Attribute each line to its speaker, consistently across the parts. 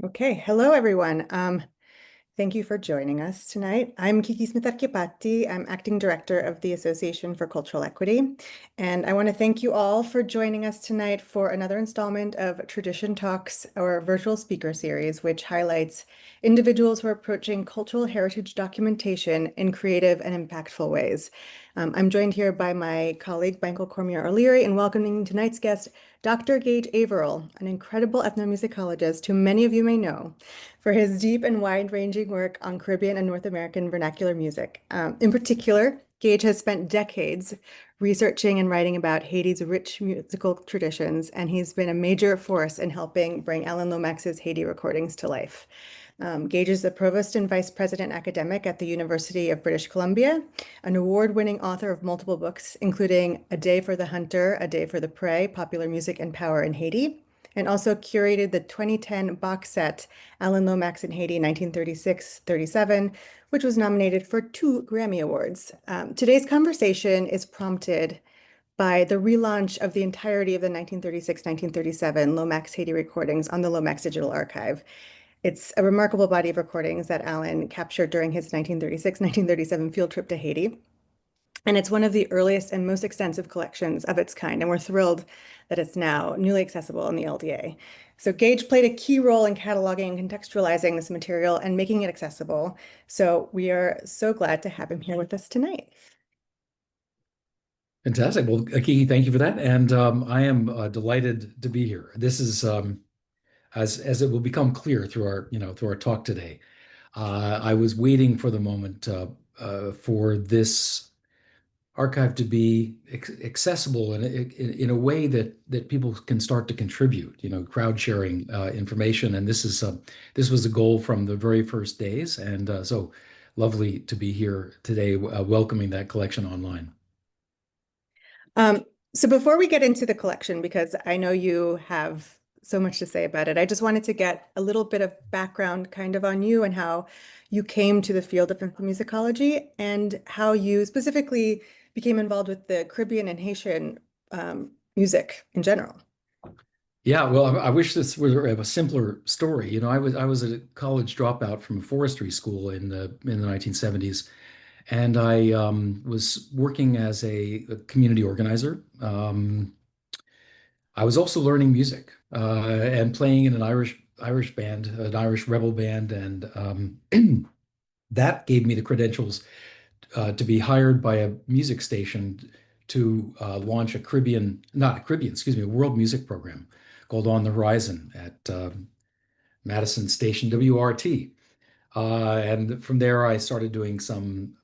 Speaker 1: Okay, hello everyone. Thank you for joining us tonight. I'm Kiki Smith-Archipati. I'm acting director of the Association for Cultural Equity, and I want to thank you all for joining us tonight for another installment of Tradition Talks, our virtual speaker series, which highlights individuals who are approaching cultural heritage documentation in creative and impactful ways. I'm joined here by my colleague, Michael Cormier O'Leary, and welcoming tonight's guest, Dr. Gage Averill, an incredible ethnomusicologist who many of you may know for his deep and wide-ranging work on Caribbean and North American vernacular music. In particular, Gage has spent decades researching and writing about Haiti's rich musical traditions, and he's been a major force in helping bring Alan Lomax's Haiti recordings to life. Gage is a provost and vice president academic at the University of British Columbia, an award-winning author of multiple books, including A Day for the Hunter, A Day for the Prey, Popular Music and Power in Haiti, and also curated the 2010 box set, Alan Lomax in Haiti, 1936-37, which was nominated for 2 Grammy Awards. Today's conversation is prompted by the relaunch of the entirety of the 1936-1937 Lomax Haiti recordings on the Lomax Digital Archive. It's a remarkable body of recordings that Alan captured during his 1936-1937 field trip to Haiti. And it's one of the earliest and most extensive collections of its kind, and we're thrilled that it's now newly accessible in the LDA. So Gage played a key role in cataloging and contextualizing this material and making it accessible. So we are so glad to have him here with us tonight.
Speaker 2: Fantastic. Well, Kiki, thank you for that. And I am delighted to be here. This is as it will become clear through our talk today. I was waiting for the moment for this archive to be accessible in a way that people can start to contribute. Crowd sharing information. And this was a goal from the very first days. And so lovely to be here today, welcoming that collection online.
Speaker 1: So before we get into the collection, because I know you have so much to say about it, I just wanted to get a little bit of background kind of on you and how you came to the field of ethnomusicology and how you specifically became involved with the Caribbean and Haitian music in general.
Speaker 2: Yeah, well, I wish this were a simpler story. I was a college dropout from a forestry school in the 1970s, and I was working as a community organizer. I was also learning music and playing in an Irish band, an Irish rebel band, and that gave me the credentials to be hired by a music station to launch a Caribbean, not a Caribbean, excuse me, a world music program called On the Horizon at Madison Station WRT. And from there, I started doing some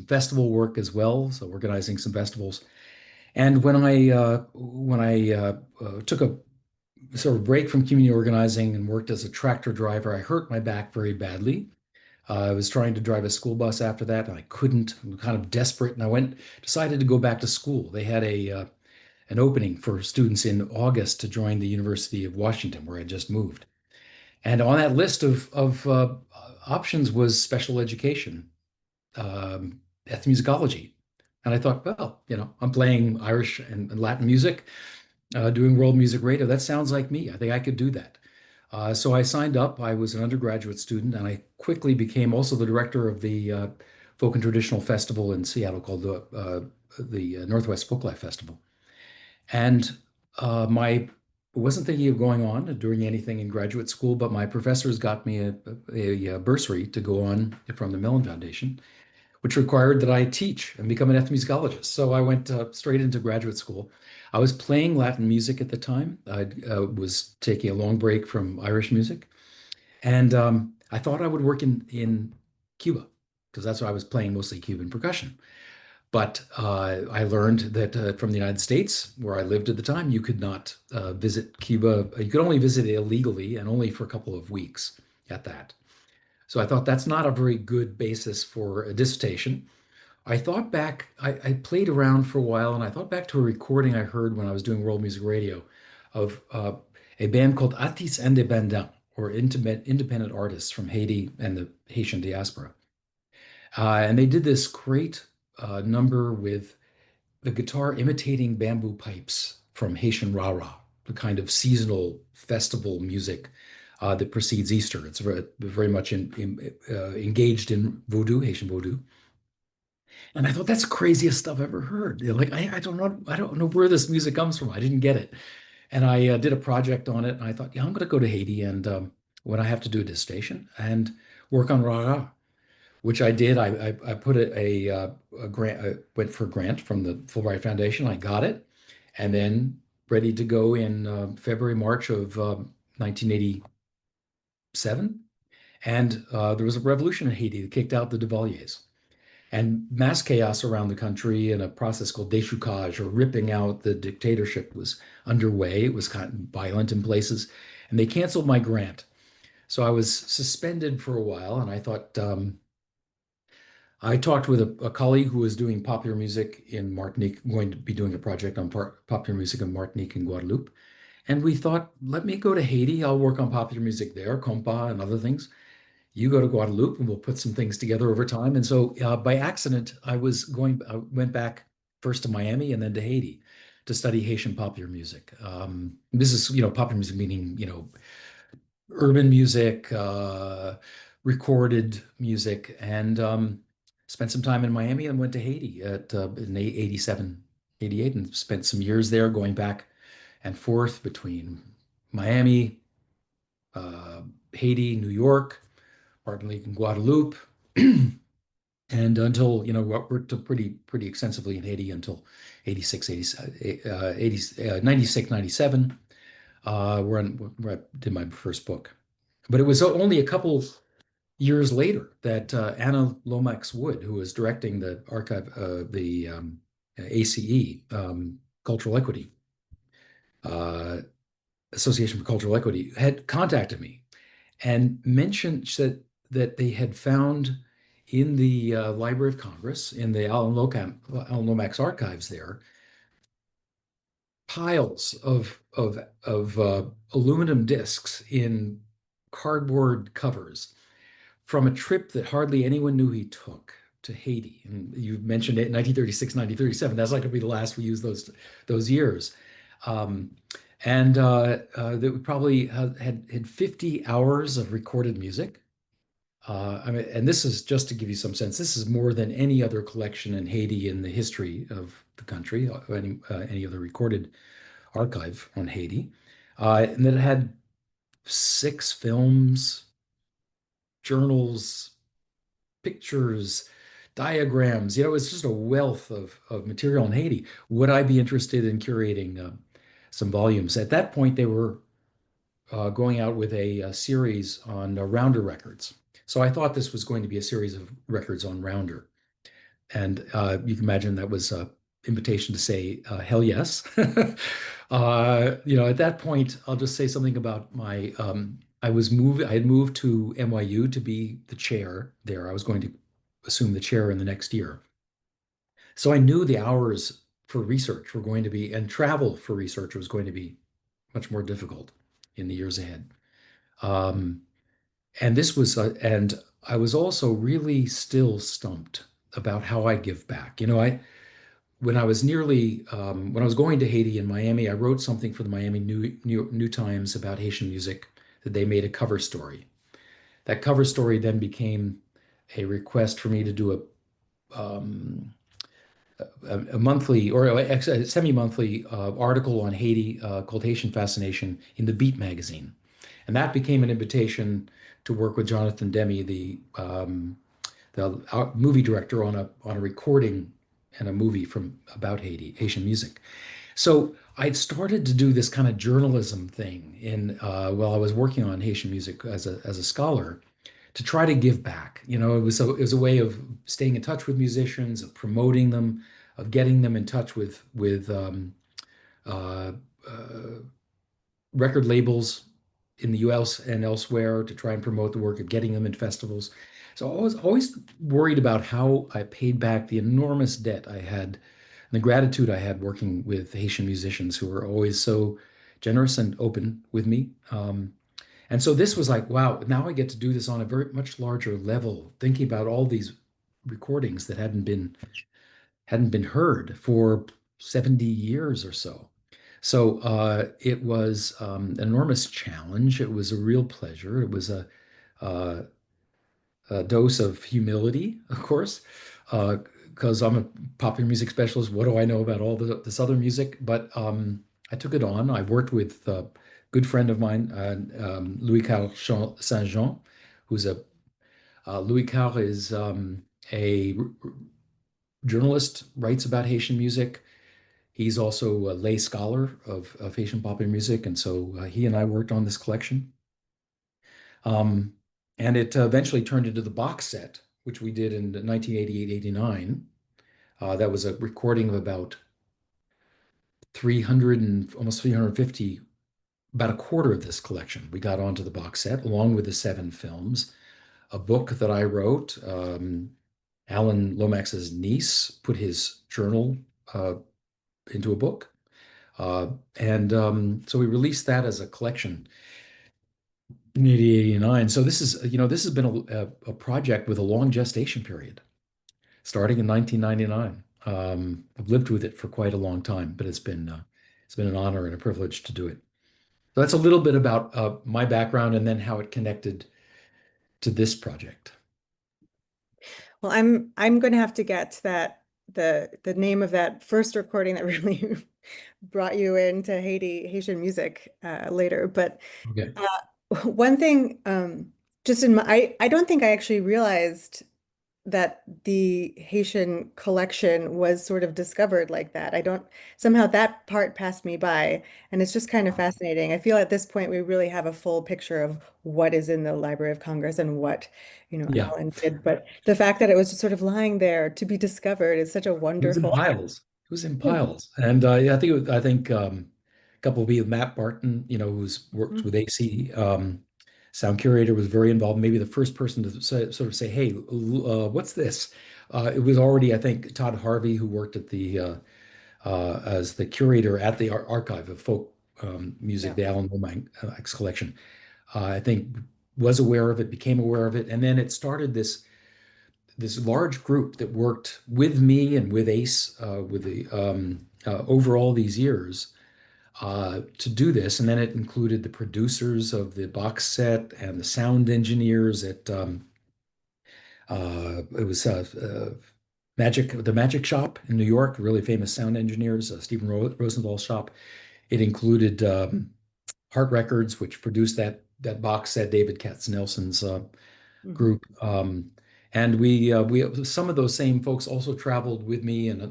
Speaker 2: festival work as well, so organizing some festivals. And when I took a sort of break from community organizing and worked as a tractor driver, I hurt my back very badly. I was trying to drive a school bus after that, and I couldn't. I was kind of desperate, and decided to go back to school. They had an opening for students in August to join the University of Washington, where I just moved. And on that list of options was special education, ethnomusicology. And I thought, well, I'm playing Irish and Latin music, doing world music radio. That sounds like me. I think I could do that. So I signed up. I was an undergraduate student, and I quickly became also the director of the Folk and Traditional Festival in Seattle called the Northwest Folklife Festival. And my wasn't thinking of going on doing anything in graduate school, but my professors got me a bursary to go on from the Mellon Foundation, which required that I teach and become an ethnomusicologist. So I went straight into graduate school. I was playing Latin music at the time. I was taking a long break from Irish music. And I thought I would work in Cuba because that's why I was playing mostly Cuban percussion. But I learned that from the United States, where I lived at the time, you could not visit Cuba. You could only visit illegally and only for a couple of weeks at that. So I thought that's not a very good basis for a dissertation. I played around for a while and I thought back to a recording I heard when I was doing world music radio of a band called Artistes Indépendants, or independent artists from Haiti and the Haitian diaspora. And they did this great number with the guitar imitating bamboo pipes from Haitian rara, the kind of seasonal festival music that precedes Easter. It's very much engaged in voodoo, Haitian voodoo. And I thought that's the craziest stuff I've ever heard. Like I don't know where this music comes from. I didn't get it. And I did a project on it, and I thought, yeah, I'm going to go to Haiti and when I have to do a dissertation and work on Rara, which I did. I put a grant, I went for a grant from the Fulbright Foundation. I got it, and then ready to go in February, March of 1987. And there was a revolution in Haiti that kicked out the Duvaliers. And mass chaos around the country and a process called déchoucage, or ripping out the dictatorship, was underway. It was kind of violent in places. And they canceled my grant. So I was suspended for a while. And I thought, I talked with a colleague who was doing popular music in Martinique, going to be doing a project on popular music in Martinique and Guadeloupe. And we thought, let me go to Haiti. I'll work on popular music there, compas and other things. You go to Guadeloupe and we'll put some things together over time. And so by accident, I went back first to Miami and then to Haiti to study Haitian popular music. This is, popular music meaning, urban music, recorded music, and spent some time in Miami and went to Haiti in 87, 88, and spent some years there going back and forth between Miami, uh, Haiti, New York, partly in Guadeloupe, and until, worked pretty extensively in Haiti until 86, 96, 97, where I did my first book. But it was only a couple years later that Anna Lomax Wood, who was directing the archive, the ACE, Cultural Equity, uh, Association for Cultural Equity, had contacted me and mentioned that they had found in the Library of Congress, in the Alan Lomax archives there, piles of aluminum discs in cardboard covers from a trip that hardly anyone knew he took to Haiti. And you mentioned it, 1936, 1937. That's like to be the last we use those years. Um, and that we probably had 50 hours of recorded music. I mean, and this is just to give you some sense. This is more than any other collection in Haiti in the history of the country, any other recorded archive on Haiti. And then it had 6 films, journals, pictures, diagrams. It's just a wealth of material in Haiti. Would I be interested in curating some volumes? At that point, they were going out with a series on Rounder records. So I thought this was going to be a series of records on Rounder. And you can imagine that was an invitation to say, hell yes. At that point, I'll just say something about I had moved to NYU to be the chair there. I was going to assume the chair in the next year. So I knew the hours for research were going to be, and travel for research was going to be much more difficult in the years ahead. Um, and I was also really still stumped about how I give back. When I was when I was going to Haiti and Miami, I wrote something for the Miami New Times about Haitian music that they made a cover story. That cover story then became a request for me to do a monthly or a semi-monthly article on Haiti called Haitian Fascination in the Beat magazine. And that became an invitation to work with Jonathan Demme, the movie director, on a recording and a movie about Haiti, Haitian music. So I'd started to do this kind of journalism thing while I was working on Haitian music as a scholar, to try to give back. It was a way of staying in touch with musicians, of promoting them, of getting them in touch with uh, uh, record labels in the US and elsewhere, to try and promote the work, of getting them in festivals. So I was always worried about how I paid back the enormous debt I had and the gratitude I had working with Haitian musicians who were always so generous and open with me. And so this was like, wow, now I get to do this on a very much larger level, thinking about all these recordings that hadn't been heard for 70 years or so. So it was an enormous challenge. It was a real pleasure. It was uh, a dose of humility, of course, because I'm a popular music specialist. What do I know about all this other music? But I took it on. I worked with a good friend of mine, Louis Carl Saint Jean, who's a Louis Carl is a journalist, writes about Haitian music. He's also a lay scholar of Haitian popular music, and so he and I worked on this collection. Um, and it eventually turned into the box set, which we did in 1988, 89. That was a recording of about 300 and almost 350, about a quarter of this collection. We got onto the box set along with the seven films. A book that I wrote, Alan Lomax's niece put his journal uh, into a book. Uh, and so we released that as a collection in 1989. So this is, this has been a project with a long gestation period, starting in 1999. I've lived with it for quite a long time, but it's been an honor and a privilege to do it. So that's a little bit about my background and then how it connected to this project.
Speaker 1: Well, I'm going to have to get that the name of that first recording that really brought you into Haitian music later. But
Speaker 2: Okay.
Speaker 1: one thing, just in my, I don't think I actually realized that the Haitian collection was sort of discovered like that. I don't, somehow that part passed me by, and it's just kind of fascinating. I feel at this point we really have a full picture of what is in the Library of Congress and what,
Speaker 2: Yeah.
Speaker 1: Alan did. But the fact that it was just sort of lying there to be discovered is such a
Speaker 2: It was in
Speaker 1: wonderful.
Speaker 2: piles. It was in piles. And yeah, I think a couple of you, Matt Barton, who's worked with AC, sound curator, was very involved. Maybe the first person to sort of say, "Hey, what's this?" It was already, I think, Todd Harvey, who worked at the as the curator at the archive of folk music,
Speaker 1: Yeah.
Speaker 2: the Alan Lomax collection. I think was aware of it, became aware of it, and then it started this large group that worked with me and with Ace with the over all these years to do this. And then it included the producers of the box set and the sound engineers at it was the Magic Shop in New York, really famous sound engineers, Stephen Rosenthal's shop. It included Heart Records, which produced that box set, David Katznelson's
Speaker 1: Mhm.
Speaker 2: group. And we some of those same folks also traveled with me and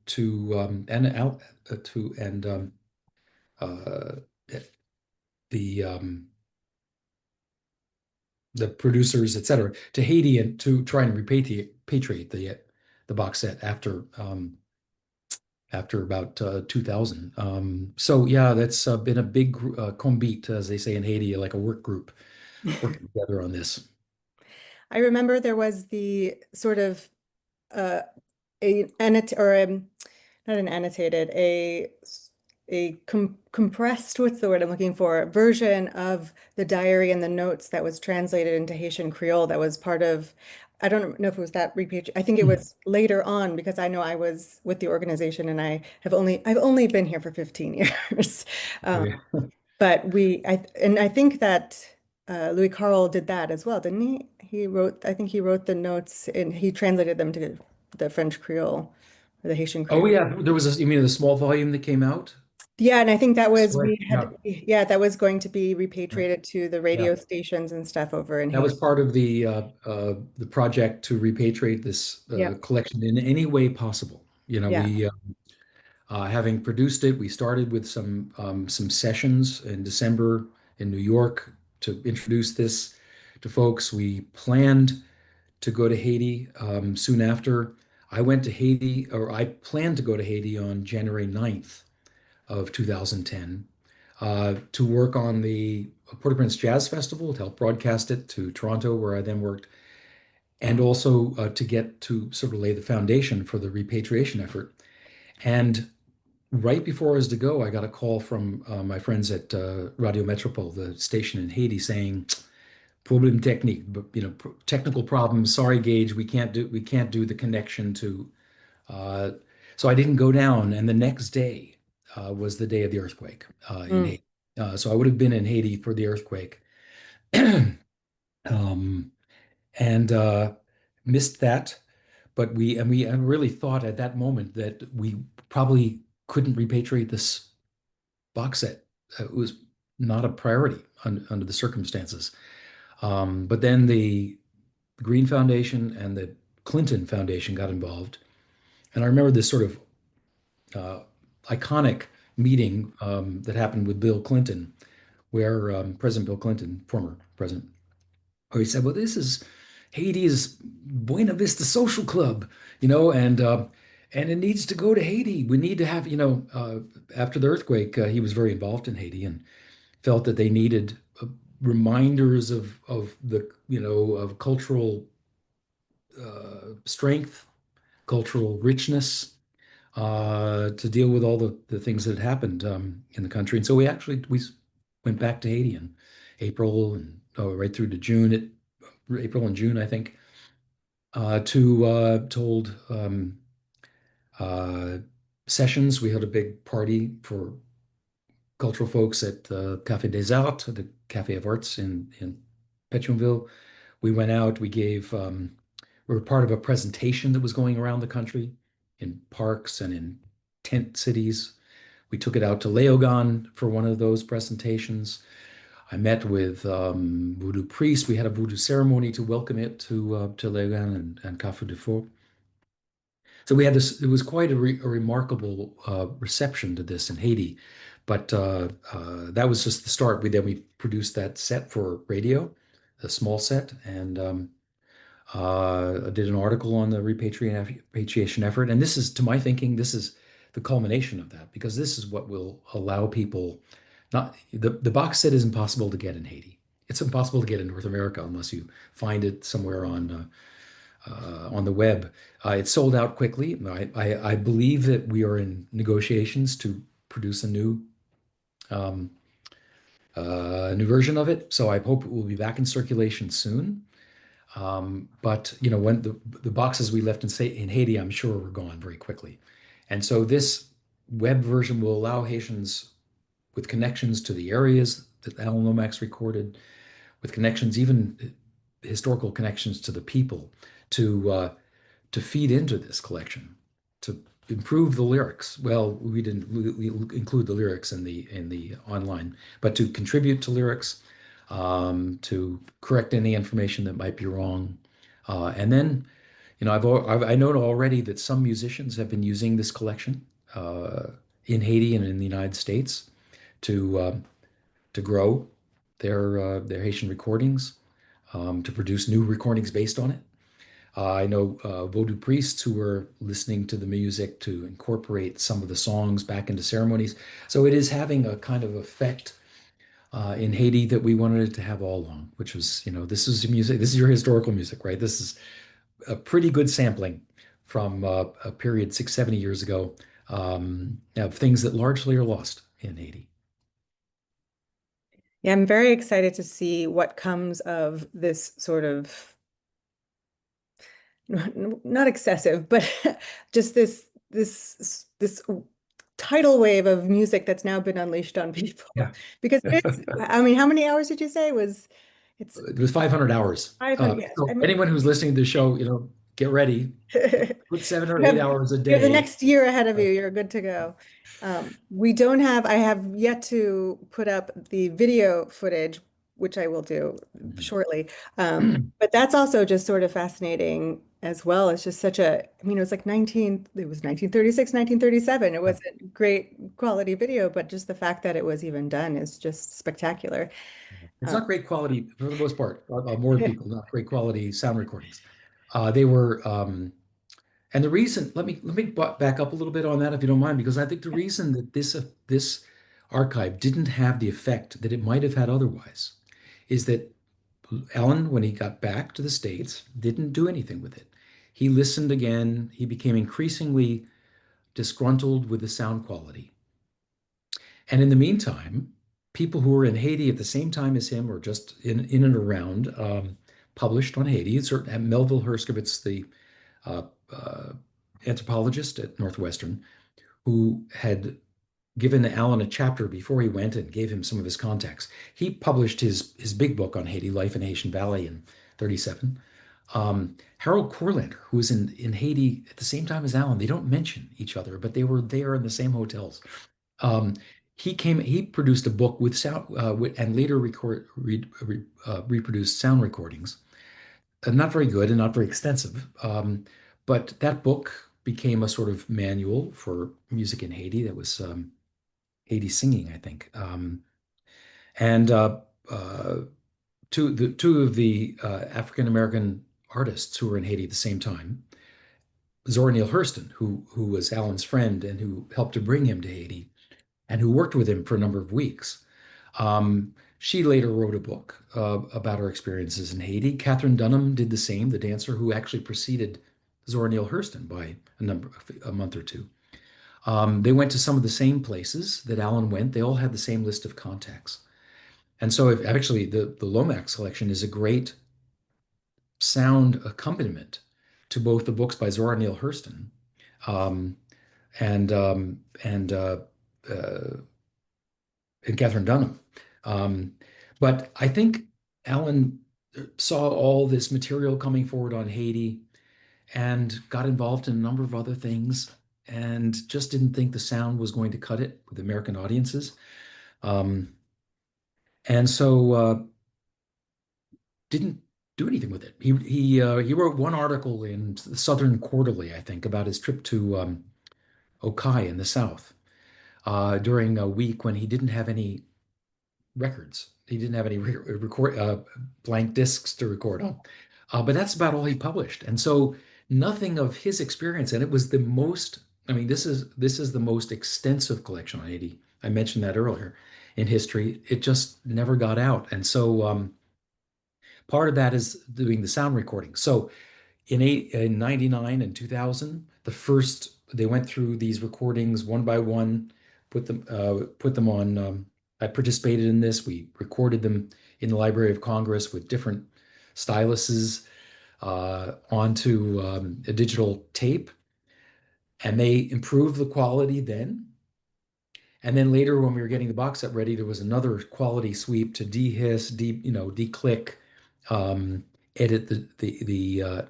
Speaker 2: to and out to and uh, the um, the producers, et cetera, to Haiti and to try and repatriate the box set after about 2000. So yeah, that's been a big combit, as they say in Haiti, like a work group working together on this.
Speaker 1: I remember there was the sort of uh, not an annotated, compressed, what's the word I'm looking for, version of the diary and the notes that was translated into Haitian Creole that was part of, I don't know if it was that repage. I think it
Speaker 2: Hmm.
Speaker 1: was later on because I know I was with the organization and I've only been here for 15 years. Um,
Speaker 2: Okay.
Speaker 1: but and I think that Louis Carl did that as well, didn't he? I think he wrote the notes and he translated them to the French Creole or the Haitian
Speaker 2: Oh
Speaker 1: Creole.
Speaker 2: yeah, there was you mean the small volume that came out?
Speaker 1: Yeah, and I think that
Speaker 2: That's
Speaker 1: was
Speaker 2: right. Yeah.
Speaker 1: yeah, that was going to be
Speaker 2: Right.
Speaker 1: repatriated to the
Speaker 2: Yeah.
Speaker 1: radio stations and stuff over in
Speaker 2: That was
Speaker 1: Haiti.
Speaker 2: part of the project to repatriate this
Speaker 1: Yeah,
Speaker 2: collection in any way possible.
Speaker 1: yeah.
Speaker 2: We having produced it, we started with some sessions in December in New York to introduce this to folks. We planned to go to Haiti soon after. I went to Haiti, or I planned to go to Haiti on January 9th of 2010 to work on the Port-au-Prince Jazz Festival, to help broadcast it to Toronto, where I then worked, and also to get to sort of lay the foundation for the repatriation effort. And right before I was to go, I got a call from my friends at Radio Metropole, the station in Haiti, saying "problem technique," but technical problems. Sorry, Gage, we can't do the connection to. Uh, so I didn't go down, and the next day was the day of the earthquake in
Speaker 1: Mm.
Speaker 2: Haiti. So I would have been in Haiti for the earthquake. um, and missed that. But we really thought at that moment that we probably couldn't repatriate this box set. It was not a priority under the circumstances. But then the Green Foundation and the Clinton Foundation got involved. And I remember this sort of uh, iconic meeting that happened with Bill Clinton, where President Bill Clinton, former president, where he said, "Well, this is Haiti's Buena Vista Social Club, and it needs to go to Haiti. We need to have, after the earthquake, he was very involved in Haiti and felt that they needed reminders of the, of cultural strength, cultural richness, to deal with all the things that had happened in the country. And so we went back to Haiti in April and right through to June. April and June, I think, to hold uh, sessions. We had a big party for cultural folks at the Café des Arts, the Café of Arts in Pétionville. We went out. We were part of a presentation that was going around the country in parks and in tent cities. We took it out to Leogan for one of those presentations. I met with voodoo priests. We had a voodoo ceremony to welcome it to Leogan and Cafu de Fort. So we had this. It was quite a remarkable reception to this in Haiti, but that was just the start. We produced that set for radio, a small set, and I did an article on the repatriation effort. And this is, to my thinking, this is the culmination of that because this is what will allow people. Not the box set is impossible to get in Haiti. It's impossible to get in North America unless you find it somewhere on the web. It's sold out quickly. I believe that we are in negotiations to produce um, new version of it. So I hope it will be back in circulation soon. But when the boxes we left in Haiti, I'm sure were gone very quickly. And so this web version will allow Haitians with connections to the areas that Alan Lomax recorded, with connections, even historical connections to the people, to feed into this collection, to improve the lyrics. Well, we include the lyrics in the online, but to contribute to lyrics, to correct any information that might be wrong, and then I know already that some musicians have been using this collection in Haiti and in the United States to grow their Haitian recordings, to produce new recordings based on it. I know Vodou priests who were listening to the music to incorporate some of the songs back into ceremonies. So it is having a kind of effect in Haiti that we wanted it to have all along, which was, this is music, this is your historical music, right? This is a pretty good sampling from a period 670 years ago, of things that largely are lost in Haiti.
Speaker 1: Yeah, I'm very excited to see what comes of this sort of not excessive, but just this tidal wave of music that's now been unleashed on people.
Speaker 2: Yeah.
Speaker 1: Because I mean, how many hours did you say was it's
Speaker 2: It was 500 hours.
Speaker 1: 500? Yes,
Speaker 2: So
Speaker 1: I mean,
Speaker 2: anyone who's listening to the show, get ready. Put seven or
Speaker 1: you
Speaker 2: eight
Speaker 1: have
Speaker 2: hours a
Speaker 1: you have the
Speaker 2: day.
Speaker 1: next year ahead of you. You're good to go. We don't have, I have yet to put up the video footage, which I will do shortly. But that's also just sort of fascinating as well. It's just such I mean, it was 1936, 1937. It wasn't great quality video, but just the fact that it was even done is just spectacular.
Speaker 2: It's
Speaker 1: Um,
Speaker 2: not great quality for the most part. More people, not great quality sound recordings. They were, and the reason. Let me back up a little bit on that, if you don't mind, because I think the reason that this archive didn't have the effect that it might have had otherwise is that Alan, when he got back to the States, didn't do anything with it. He listened again. He became increasingly disgruntled with the sound quality. And in the meantime, people who were in Haiti at the same time as him, or just in and around, published on Haiti. And Melville Herskovitz, the uh, uh, anthropologist at Northwestern, who had given Alan a chapter before he went and gave him some of his contacts. He published his big book on Haiti, Life in Haitian Valley in 37. Harold Corlander, who was in Haiti at the same time as Alan, they don't mention each other, but they were there in the same hotels. Um, he produced a book with sound, and later reproduced sound recordings. Not very good and not very extensive. But that book became a sort of manual for music in Haiti that was Haiti singing, I think. And uh, two of the African American artists who were in Haiti at the same time, Zora Neale Hurston, who was Alan's friend and who helped to bring him to Haiti, and who worked with him for a number of weeks. She later wrote a book about her experiences in Haiti. Catherine Dunham did the same, the dancer who actually preceded Zora Neale Hurston by a month or two. They went to some of the same places that Alan went. They all had the same list of contacts. And so actually the Lomax collection is a great sound accompaniment to both the books by Zora Neale Hurston um, and um, and uh, uh, and Catherine Dunham. Um, but I think Alan saw all this material coming forward on Haiti and got involved in a number of other things and just didn't think the sound was going to cut it with American audiences. Um, and so didn't do anything with it. He wrote one article in the Southern Quarterly, I think, about his trip to Okai in the South during a week when he didn't have any records. He didn't have any record blank discs to record on. But that's about all he published. And so nothing of his experience, and it was the most, I mean, this is the most extensive collection on Haiti. I mentioned that earlier in history. It just never got out. And so part of that is doing the sound recording. So in 99 and 2000, they went through these recordings one by one, put them on. I participated in this. We recorded them in the Library of Congress with different styluses onto a digital tape, and they improved the quality then. And then later, when we were getting the box set ready, there was another quality sweep to dehiss, declick, um, edit the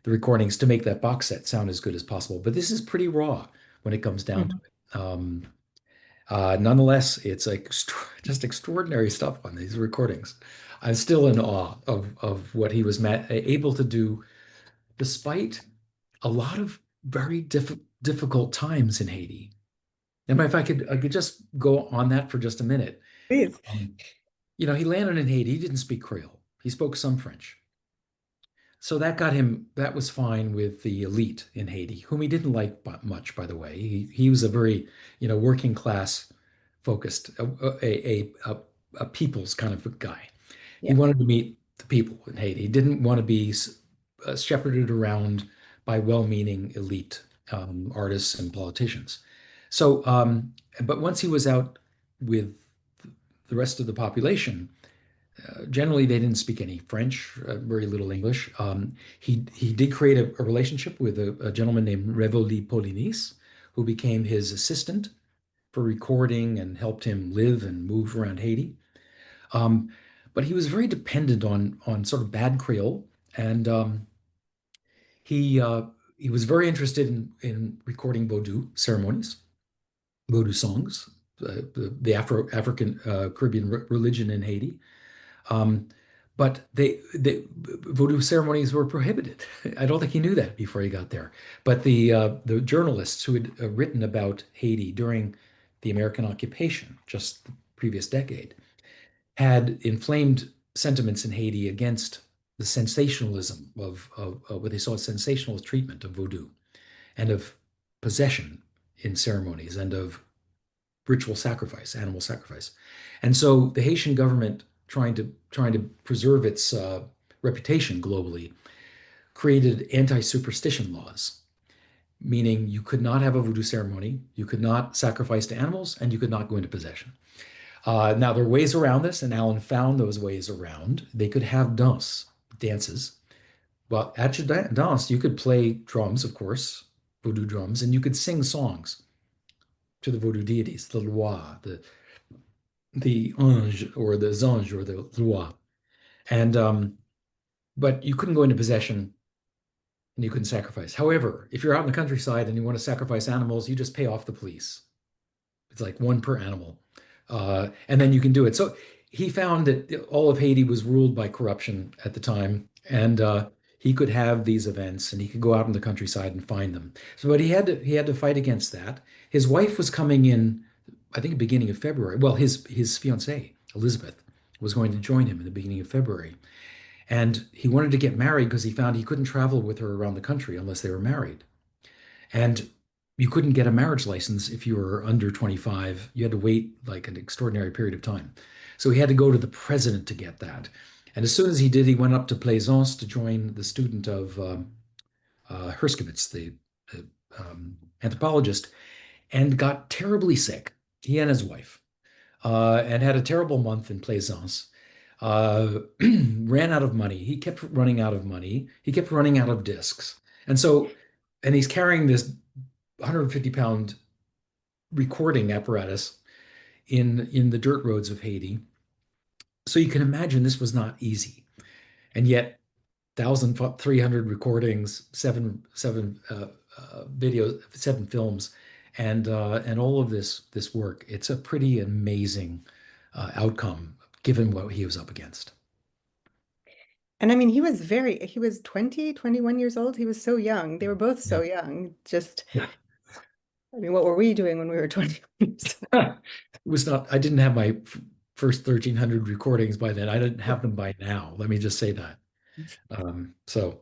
Speaker 2: recordings to make that box set sound as good as possible. But this is pretty raw when it comes down to
Speaker 1: Mhm.
Speaker 2: it. Nonetheless, it's like just extraordinary stuff on these recordings. I'm still in awe of what he was able to do, despite a lot of very difficult times in Haiti. And if I could just go on that for just a minute.
Speaker 1: Please.
Speaker 2: Um, he landed in Haiti. He didn't speak Creole. He spoke some French. So that was fine with the elite in Haiti, whom he didn't like much, by the way. He was a very, working class focused, a people's kind of a guy. He
Speaker 1: Yeah.
Speaker 2: wanted to meet the people in Haiti. He didn't want to be shepherded around by well-meaning elite artists and politicians. So, but once he was out with the rest of the population, generally they didn't speak any French, very little English. He did create a relationship with a gentleman named Revoli Polinis, who became his assistant for recording and helped him live and move around Haiti. Um, but he was very dependent on sort of bad Creole, and he uh, he was very interested in recording Vodou ceremonies, Vodou songs, the African Caribbean religion in Haiti. Um, but they voodoo ceremonies were prohibited. I don't think he knew that before he got there. But the journalists who had written about Haiti during the American occupation, just the previous decade, had inflamed sentiments in Haiti against the sensationalism of what they saw as sensational treatment of voodoo and of possession in ceremonies and of ritual sacrifice, animal sacrifice. And so the Haitian government, trying to preserve its reputation globally, created anti-superstition laws, meaning you could not have a voodoo ceremony, you could not sacrifice to animals, and you could not go into possession. Now there are ways around this, and Alan found those ways around. They could have dances. Well, at your dance, you could play drums, of course, voodoo drums, and you could sing songs to the voodoo deities, the Loa, the Ange or the Zange or the Loa. And but you couldn't go into possession and you couldn't sacrifice. However, if you're out in the countryside and you want to sacrifice animals, you just pay off the police. It's like one per animal. And then you can do it. So he found that all of Haiti was ruled by corruption at the time, and he could have these events, and he could go out in the countryside and find them. So, but he had to fight against that. His wife was coming in, I think, beginning of February. Well, his fiancée Elizabeth was going to join him in the beginning of February, and he wanted to get married because he found he couldn't travel with her around the country unless they were married. And you couldn't get a marriage license if you were under 25. You had to wait like an extraordinary period of time. So he had to go to the president to get that. And as soon as he did, he went up to Plaisance to join the student of Herskovitz, the anthropologist, and got terribly sick, he and his wife, and had a terrible month in Plaisance. Ran out of money. He kept running out of money. He kept running out of discs. And so, and he's carrying this 150-pound recording apparatus in the dirt roads of Haiti. So you can imagine this was not easy. And yet 1,300 recordings, seven videos, seven films, and all of this work. It's a pretty amazing outcome given what he was up against.
Speaker 1: And I mean, he was 20, 21 years old. He was so young. They were both so
Speaker 2: Yeah.
Speaker 1: young. Just,
Speaker 2: Yeah.
Speaker 1: I mean, what were we doing when we were 20?
Speaker 2: It was not, I didn't have my first 1,300 recordings by then. I didn't have them by now. Let me just say that. So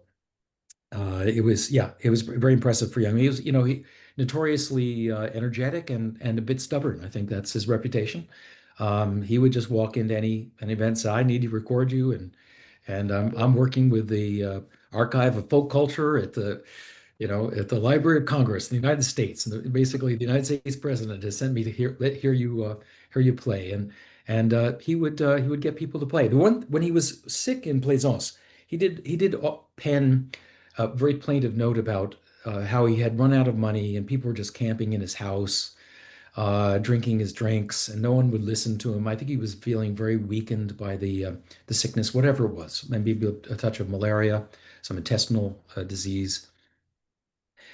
Speaker 2: it was, yeah, it was very impressive for young. He was, he notoriously energetic and a bit stubborn. I think that's his reputation. He would just walk into any event, say, "I need to record you," and I'm working with the Archive of Folk Culture at the Library of Congress in the United States. And basically, the United States president has sent me to hear you play, and he would get people to play. The one when he was sick in Plaisance, he did pen a very plaintive note about how he had run out of money and people were just camping in his house, drinking his drinks, and no one would listen to him. I think he was feeling very weakened by the sickness, whatever it was, maybe a touch of malaria, some intestinal disease.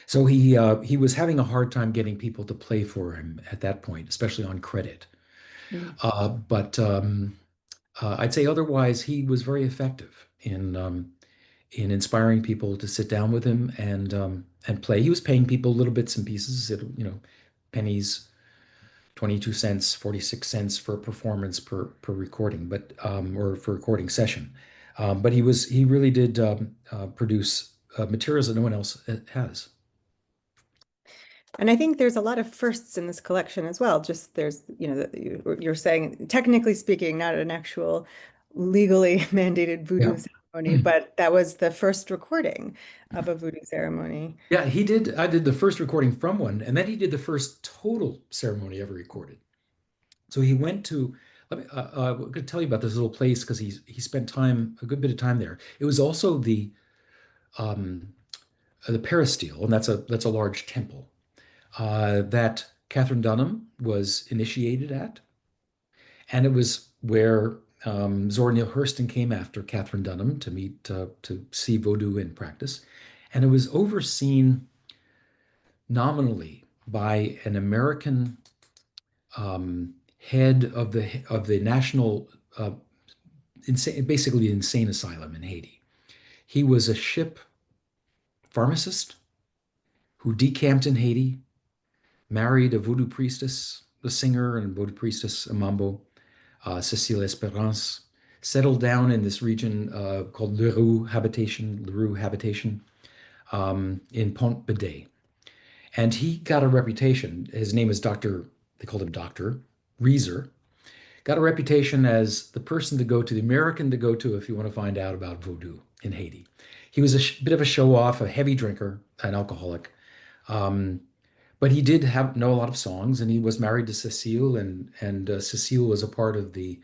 Speaker 2: So he was having a hard time getting people to play for him at that point, especially on credit.
Speaker 1: Mm.
Speaker 2: But I'd say otherwise, he was very effective in inspiring people to sit down with him and play. He was paying people little bits and pieces, pennies, 22 cents, 46 cents for a performance per recording, but or for recording session. But he really did produce materials that no one else has.
Speaker 1: And I think there's a lot of firsts in this collection as well. Just there's, you're saying, technically speaking, not an actual legally mandated voodoo
Speaker 2: Yeah.
Speaker 1: ceremony, but that was the first recording of a voodoo ceremony.
Speaker 2: Yeah, he did. I did the first recording from one, and then he did the first total ceremony ever recorded. So he went to. I'm going to tell you about this little place because he spent a good bit of time there. It was also um, the peristyle, and that's a large temple that Catherine Dunham was initiated at, and it was where Zora Neale Hurston came after Catherine Dunham to meet to see Vodou in practice, and it was overseen nominally by an American head of the national basically the insane asylum in Haiti. He was a ship pharmacist who decamped in Haiti, married a voodoo priestess, the singer and voodoo priestess Amambo, Cécile Espérance, settled down in this region called Le Roux Habitation in Pont Bidet. And he got a reputation. His name is Dr. They called him Dr. Reeser. Got a reputation as the person to go to, the American to go to if you want to find out about voodoo in Haiti. He was a bit of a show off, a heavy drinker, an alcoholic. Um, but he did know a lot of songs, and he was married to Cecile, and Cecile was a part of the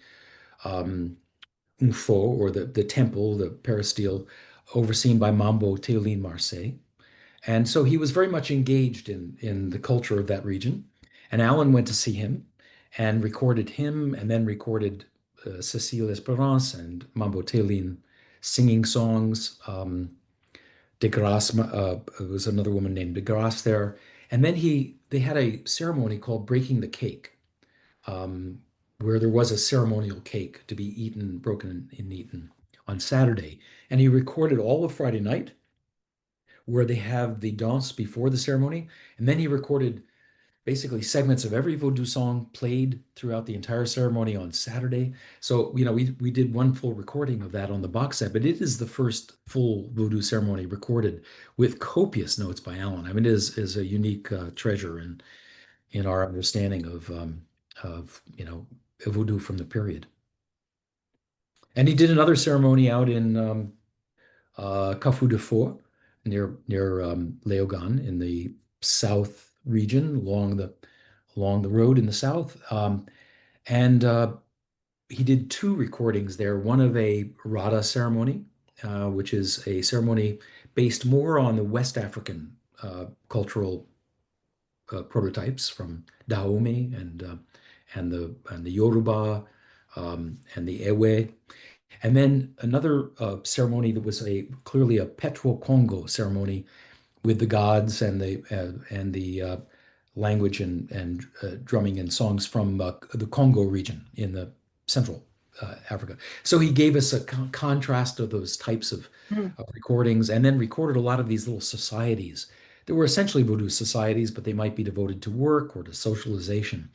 Speaker 2: Unfo, or the temple, the peristyle, overseen by Mambo Théoline Marseille. And so he was very much engaged in the culture of that region. And Alan went to see him and recorded him and then recorded Cécile Esperance and Mambo Télin singing songs. De Grasse, there was another woman named De Grasse there. And then they had a ceremony called Breaking the Cake, um, where there was a ceremonial cake to be eaten, broken and eaten on Saturday. And he recorded all of Friday night, where they have the dance before the ceremony. And then he recorded basically segments of every Vodou song played throughout the entire ceremony on Saturday. So, we did one full recording of that on the box set, but it is the first full Vodou ceremony recorded with copious notes by Alan. I mean, it is a unique treasure in our understanding of Vodou from the period. And he did another ceremony out in Cafu de Fort near Léogâne in the south region along the road in the south. And he did two recordings there, one of a Rada ceremony, which is a ceremony based more on the West African cultural prototypes from Dahomey and the Yoruba and the Ewe. And then another ceremony that was clearly a Petro Congo ceremony with the gods and the language and drumming and songs from the Congo region in the central Africa. So he gave us a contrast of those types
Speaker 1: Mm.
Speaker 2: of recordings, and then recorded a lot of these little societies that were essentially Vodou societies, but they might be devoted to work or to socialization.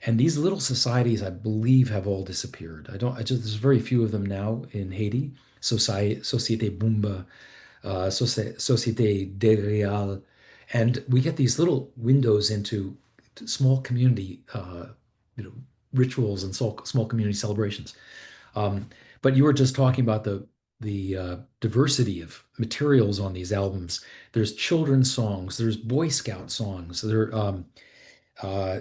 Speaker 2: And these little societies, I believe, have all disappeared. There's very few of them now in Haiti. Société Bumba, Société des Real. And we get these little windows into small community, you know, rituals and small community celebrations. Um, but you were just talking about the diversity of materials on these albums. There's children's songs, there's Boy Scout songs,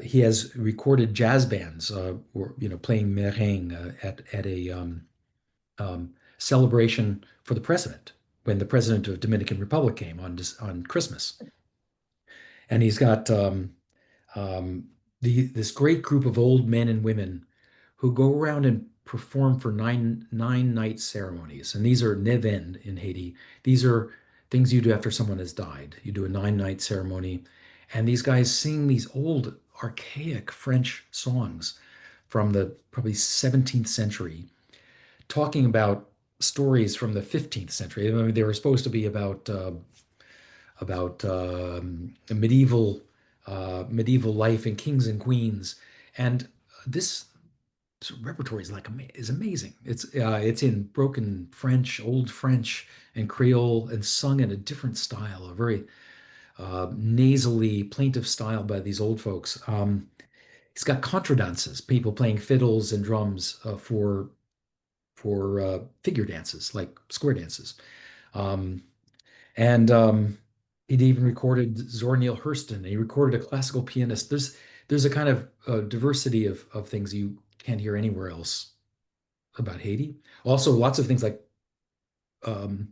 Speaker 2: he has recorded jazz bands, playing merengue at a celebration for the president when the president of Dominican Republic came on Christmas, and he's got um, this great group of old men and women who go around and perform for nine night ceremonies, and these are neven in Haiti. These are things you do after someone has died. You do a 9 night ceremony, and these guys sing these old archaic French songs from the probably 17th century, talking about stories from the 15th century. I mean, they were supposed to be about medieval life and kings and queens, and this repertoire is amazing. It's in broken French, Old French, and Creole, and sung in a different style, a very nasally, plaintive style by these old folks. He's got contradances, people playing fiddles and drums for figure dances, like square dances. Um, and he'd even recorded Zora Neale Hurston. He recorded a classical pianist. There's a kind of diversity of things you can't hear anywhere else about Haiti. Also, lots of things like um,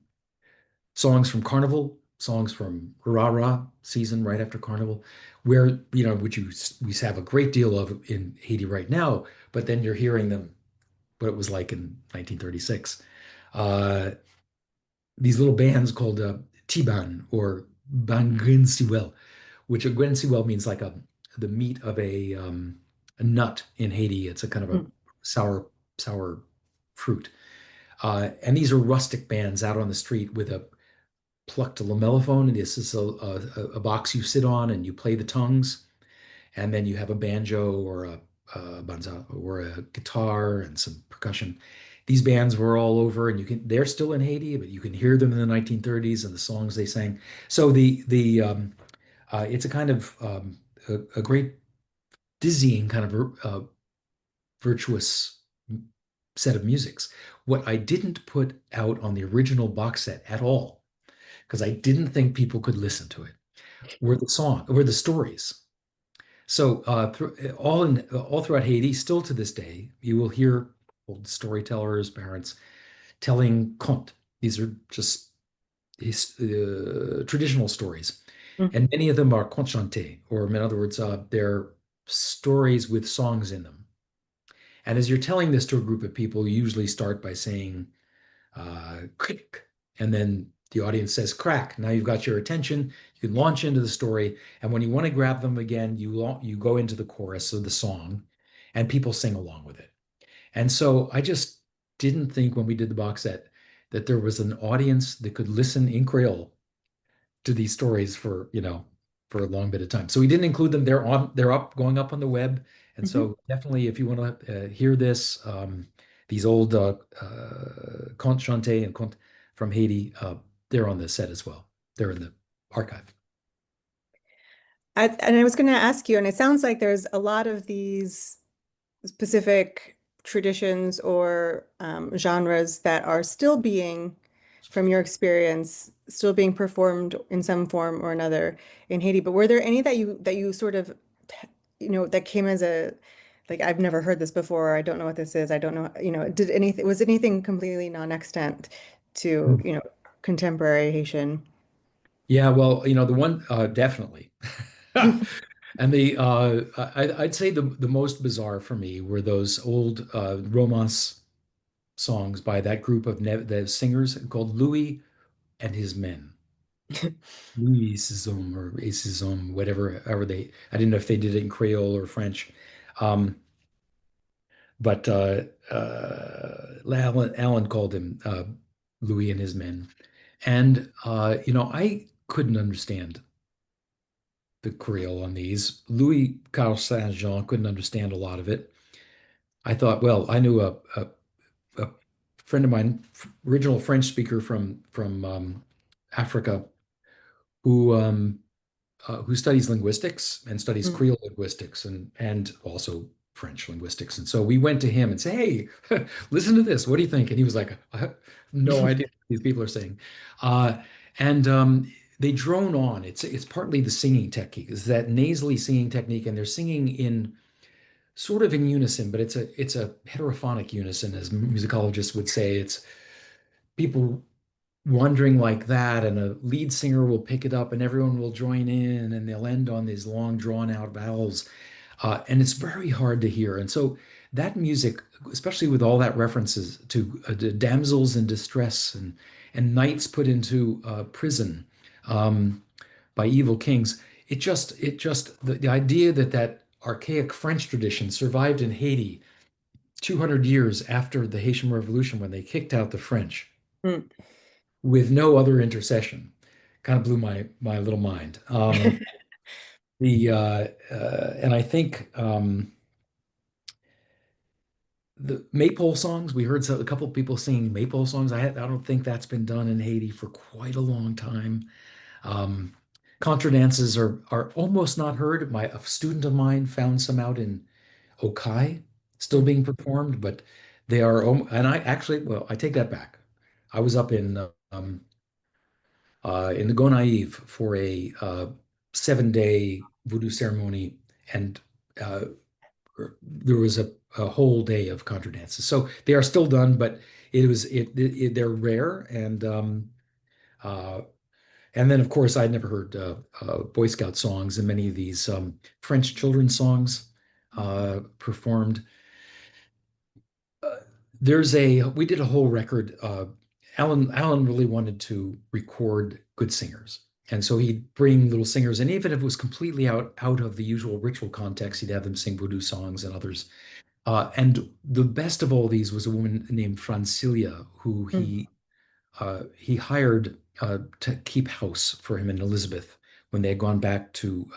Speaker 2: songs from Carnival, songs from Rara season right after Carnival, where we have a great deal of in Haiti right now, but then you're hearing them what it was like in 1936. Uh, these little bands called Tiban or Bangrin Siwel, which a Gwen Siwel means like the meat of a nut in Haiti. It's a kind of a
Speaker 1: Mm.
Speaker 2: sour fruit. And these are rustic bands out on the street with a plucked lamellophone. And this is a box you sit on and you play the tongues. And then you have a banjo or a banza or a guitar and some percussion. These bands were all over, and they're still in Haiti, but you can hear them in the 1930s and the songs they sang. So it's a kind of a great dizzying kind of virtuous set of musics. What I didn't put out on the original box set at all, because I didn't think people could listen to it, were the stories. So all throughout Haiti, still to this day, you will hear old storytellers, parents telling contes. These are just traditional stories,
Speaker 1: Mm.
Speaker 2: and many of them are contes chantés, or in other words, they're stories with songs in them. And as you're telling this to a group of people, you usually start by saying crick, and then the audience says crack. Now you've got your attention. You can launch into the story, and when you want to grab them again, you go into the chorus of the song, and people sing along with it. And so I just didn't think when we did the box set that there was an audience that could listen in Creole to these stories for, for a long bit of time. So we didn't include them. They're up, going up on the web. And
Speaker 1: Mhm.
Speaker 2: so definitely, if you want to hear this, these old contes chantés and contes from Haiti, they're on the set as well. They're in the archive.
Speaker 1: And I was going to ask you, and it sounds like there's a lot of these specific traditions or genres that are still being, from your experience, still being performed in some form or another in Haiti. But were there any that you sort of, that came as a, like, I've never heard this before, I don't know what this is, I don't know, was anything completely non-extant to, contemporary Haitian?
Speaker 2: Yeah, well, the one definitely. And I'd say the most bizarre for me were those old romance songs by that group of the singers called Louis and His Men. Louis Sissom or Acism, whatever, however I didn't know if they did it in Creole or French. Um, but Alan called him Louis and His Men. And, I couldn't understand the Creole on these. Louis Carl Saint-Jean couldn't understand a lot of it. I thought, well, I knew a friend of mine, original French speaker from Africa, who who studies linguistics and studies
Speaker 1: Mm.
Speaker 2: Creole linguistics and also French linguistics. And so we went to him and say, "Hey, listen to this. What do you think?" And he was like, "I have no idea what these people are saying." Uh, and they drone on. It's partly the singing technique, is that nasally singing technique, and they're singing in sort of in unison, but it's a heterophonic unison, as musicologists would say. It's people wandering like that, and a lead singer will pick it up, and everyone will join in, and they'll end on these long, drawn out vowels. And it's very hard to hear. And so that music, especially with all that references to damsels in distress and knights put into prison by evil kings, the idea that archaic French tradition survived in Haiti 200 years after the Haitian Revolution when they kicked out the French
Speaker 1: Mm.
Speaker 2: with no other intercession kind of blew my little mind. The and I think the maypole songs, we heard a couple of people singing maypole songs. I don't think that's been done in Haiti for quite a long time. Um, Contra dances are almost not heard. A student of mine found some out in Okai still
Speaker 1: Mm.
Speaker 2: being performed, but they are. And I actually, well, I take that back. I was up in the Gonaive for a 7-day voodoo ceremony, and uh, there was a whole day of contra dances. So they are still done, but they're rare, uh, and then of course I'd never heard Boy Scout songs, and many of these French children's songs performed. Uh, we did a whole record. Alan really wanted to record good singers. And so he'd bring little singers, and even if it was completely out of the usual ritual context, he'd have them sing voodoo songs and others. And the best of all these was a woman named Francilia, who
Speaker 1: Mm.
Speaker 2: he hired to keep house for him and Elizabeth when they had gone back to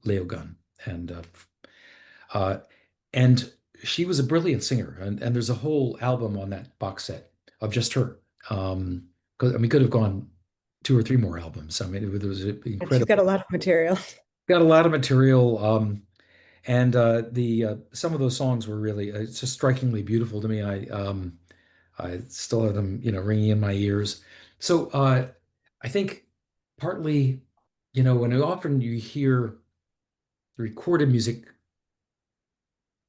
Speaker 2: Leogun. Uh, and she was a brilliant singer, and there's a whole album on that box set of just her. Because we could have gone two or three more albums. I mean, it was
Speaker 1: And you've got a
Speaker 2: incredible.
Speaker 1: lot of material.
Speaker 2: Got a lot of material, and the some of those songs were really it's just strikingly beautiful to me. I still have them, ringing in my ears. So I think partly, when often you hear recorded music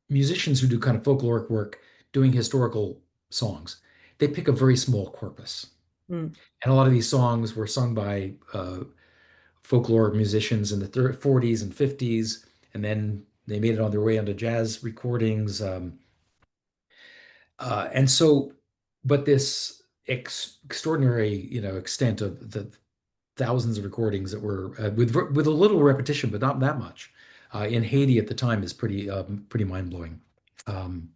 Speaker 2: musicians who do kind of folkloric work doing historical songs, they pick a very small corpus.
Speaker 1: Mm.
Speaker 2: And a lot of these songs were sung by folklore musicians in the 40s and 50s, and then they made it on their way onto jazz recordings. And so, but this extraordinary, extent of the thousands of recordings that were with a little repetition, but not that much, in Haiti at the time is pretty mind blowing. Um,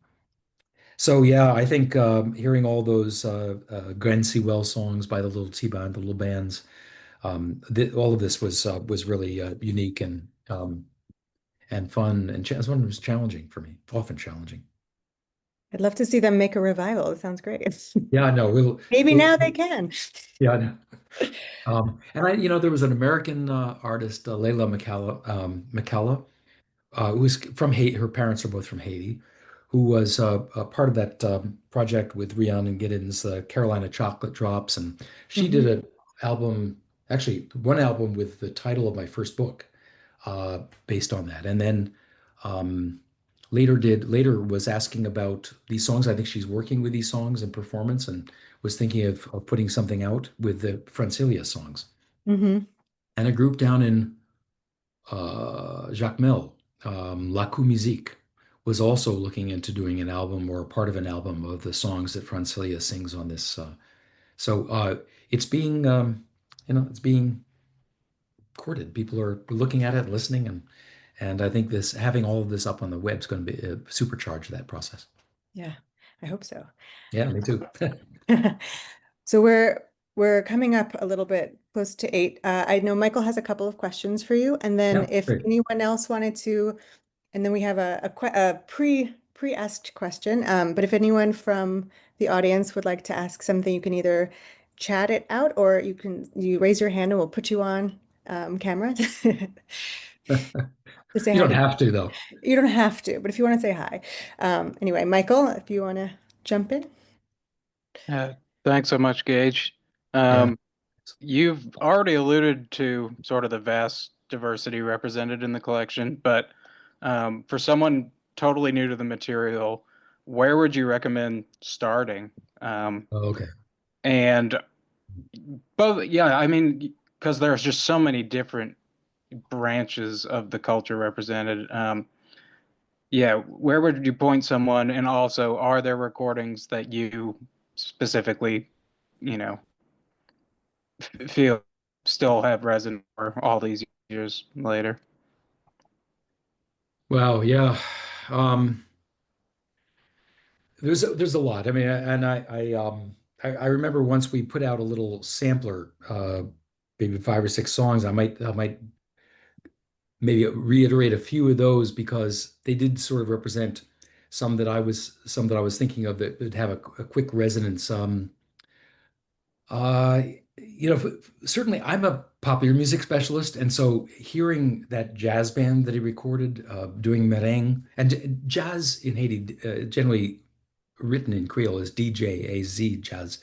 Speaker 2: so yeah, I think hearing all those Glenn Sewell songs by the Little T Band, the little bands, th all of this was really unique and fun, and one was challenging for me, often challenging.
Speaker 1: I'd love to see them make a revival. It sounds great.
Speaker 2: Yeah, no,
Speaker 1: Maybe
Speaker 2: we'll
Speaker 1: now they can.
Speaker 2: yeah, no. And there was an American artist, Layla McCalla, who was from Haiti. Her parents are both from Haiti, who was a part of that project with Rhiannon Giddens, Carolina Chocolate Drops, and she did
Speaker 1: Hmm.
Speaker 2: an album, actually one album with the title of my first book, based on that. And then um, later was asking about these songs. I think she's working with these songs in performance and was thinking of putting something out with the Francilia songs.
Speaker 1: Hmm.
Speaker 2: And a group down in Jacmel, La Coup Musique, was also looking into doing an album or part of an album of the songs that Francilia sings on this. So it's being, it's being courted. People are looking at it, listening, and I think this having all of this up on the web is going to be supercharge that process.
Speaker 1: Yeah, I hope so.
Speaker 2: Yeah, me too.
Speaker 1: So we're coming up a little bit close to 8. I know Michael has a couple of questions for you, and then
Speaker 2: Yeah,
Speaker 1: if
Speaker 2: great.
Speaker 1: anyone else wanted to, and then we have a pre-asked question. But if anyone from the audience would like to ask something, you can either chat it out or you raise your hand and we'll put you on camera to say
Speaker 2: You
Speaker 1: hi
Speaker 2: don't
Speaker 1: to.
Speaker 2: have to though.
Speaker 1: You don't have to, but if you want to say hi. Anyway, Michael, if you want to jump in.
Speaker 3: Uh, Thanks so much, Gage.
Speaker 2: Yeah.
Speaker 3: Um, you've already alluded to sort of the vast diversity represented in the collection, but for someone totally new to the material, where would you recommend starting? Um,
Speaker 2: Oh, okay.
Speaker 3: and both, yeah, I mean, because there's just so many different branches of the culture represented. Yeah, where would you point someone? And also, are there recordings that you specifically, you know, feel still have resonance for all these years later?
Speaker 2: Wow. Yeah. Um, there's a lot. I mean, and I remember once we put out a little sampler, maybe 5 or 6 songs. I might maybe reiterate a few of those because they did sort of represent some that I was thinking of that would have a quick resonance. Uh, Certainly I'm a popular music specialist, and so hearing that jazz band that he recorded doing merengue and jazz in Haiti, generally written in Creole as DJAZ jazz,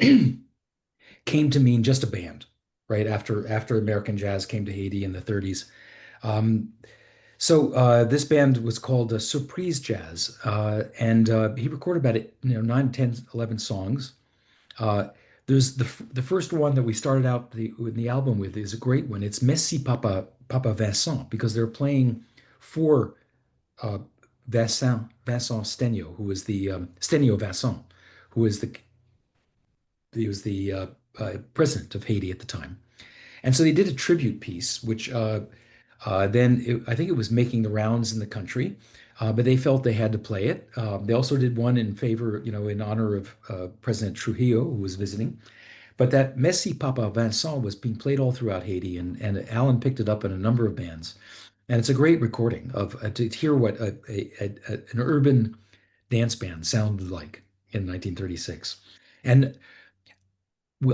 Speaker 2: came to mean just a band, right after American jazz came to Haiti in the 30s. Um, this band was called Surprise Jazz, and he recorded about 9, 10, 11 songs. Uh, there's the first one that we started out with the album with is a great one. It's Messi Papa Vincent because they're playing for uh, Vincent Stenio, who was the Stenio Vincent, who was the he was the president of Haiti at the time. And so they did a tribute piece, which I think it was making the rounds in the country, but they felt they had to play it. They also did one in favor, in honor of President Trujillo, who was visiting. But that Messi Papa Vincent was being played all throughout Haiti, and Alan picked it up in a number of bands. And it's a great recording of to hear what an urban dance band sounded like in 1936. And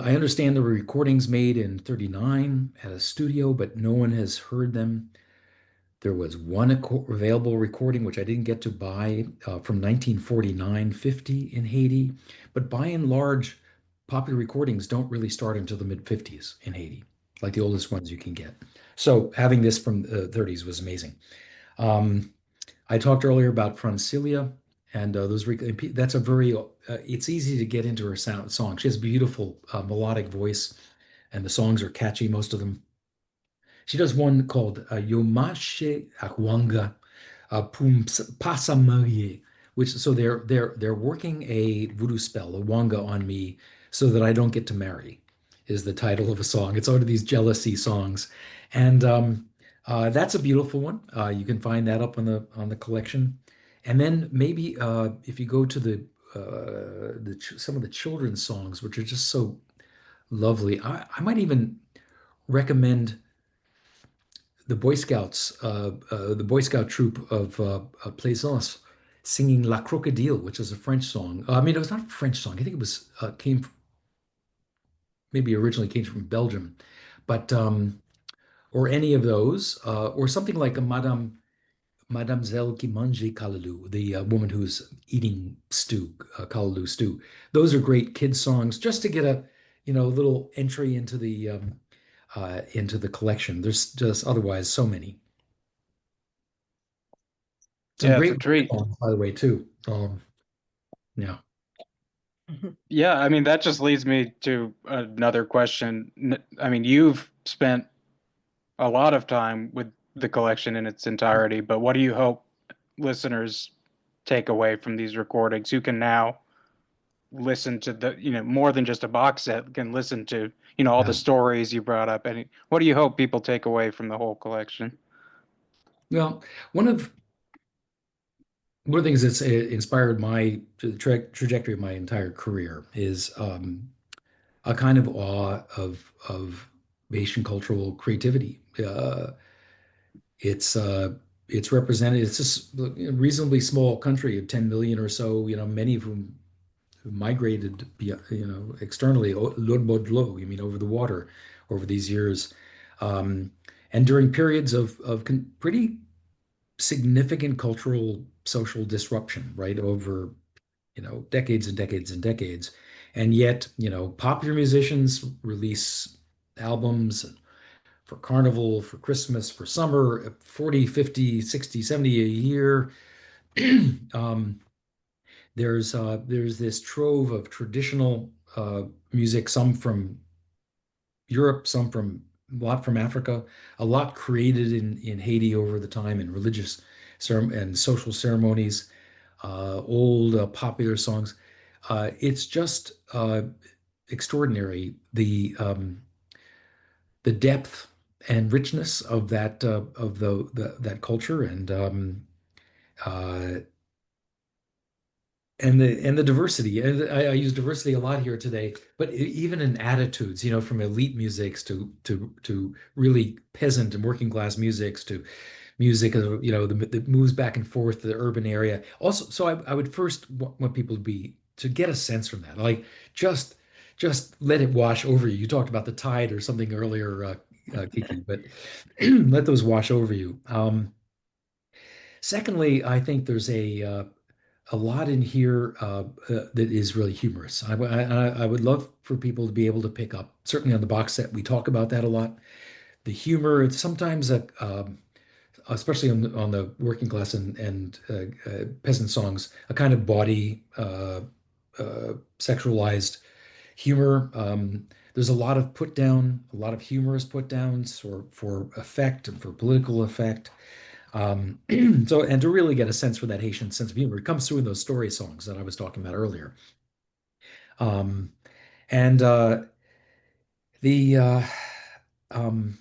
Speaker 2: I understand there were recordings made in 39 at a studio, but no one has heard them. There was one available recording, which I didn't get to buy, from 1949-50 in Haiti. But by and large, popular recordings don't really start until the mid 50s in Haiti, like the oldest ones you can get. So having this from the 30s was amazing. Um, I talked earlier about Francilia, and that's a very, it's easy to get into her song. She has a beautiful melodic voice, and the songs are catchy, most of them. She does one called Yomashe Akwanga, Pum Pasamaye, which so they're working a voodoo spell, a wanga on me so that I don't get to marry, is the title of a song. It's one of these jealousy songs. And that's a beautiful one. You can find that up on the collection. And then maybe if you go to some of the children's songs, which are just so lovely, I might even recommend the Boy Scout troop of Plaisance singing La Crocodile, which is a French song. I mean, it was not a French song. I think it was maybe originally came from Belgium, but or any of those, or something like a Mademoiselle qui mange kalaloo, the woman who's eating stew, kalaloo stew. Those are great kids songs, just to get a little entry into the collection. There's just otherwise so many. Some
Speaker 3: Yeah, it's a
Speaker 2: great
Speaker 3: treat.
Speaker 2: songs, by the way, too. Yeah.
Speaker 3: Yeah, I mean, that just leads me to another question. I mean, you've spent a lot of time with the collection in its entirety, but what do you hope listeners take away from these recordings who can now listen to more than just a box set, can listen to, all the
Speaker 2: Yeah.
Speaker 3: stories you brought up? And what do you hope people take away from the whole collection?
Speaker 2: Well, one of one of the things that's inspired my trajectory of my entire career is a kind of awe of Asian cultural creativity. It's uh, it's represented. It's just a reasonably small country of 10 million or so. Many of whom who migrated, externally, you mean over the water, over these years, um, and during periods of pretty significant cultural social disruption, right, over decades and decades and decades. And yet, popular musicians release albums for Carnival, for Christmas, for summer, 40, 50, 60, 70 a year. um, there's this trove of traditional music, some from Europe, some from a lot from Africa, a lot created in Haiti over the time in religious and social ceremonies, old popular songs. It's just extraordinary the depth and richness of that culture uh, and the diversity. And I use diversity a lot here today, but even in attitudes, from elite musics to really peasant and working class musics to music, that moves back and forth to the urban area. Also, so I would first want people to get a sense from that, like just just let it wash over you. You talked about the tide or something earlier, Kiki, but let those wash over you. Secondly, I think there's a lot in here that is really humorous. I would love for people to be able to pick up, certainly on the box set, we talk about that a lot. The humor, it's sometimes especially on the working class and peasant songs, a kind of body sexualized humor. There's a lot of put down, a lot of humorous put downs for effect and for political effect. Um, so, and to really get a sense for that Haitian sense of humor, it comes through in those story songs that I was talking about earlier. Um, and the um,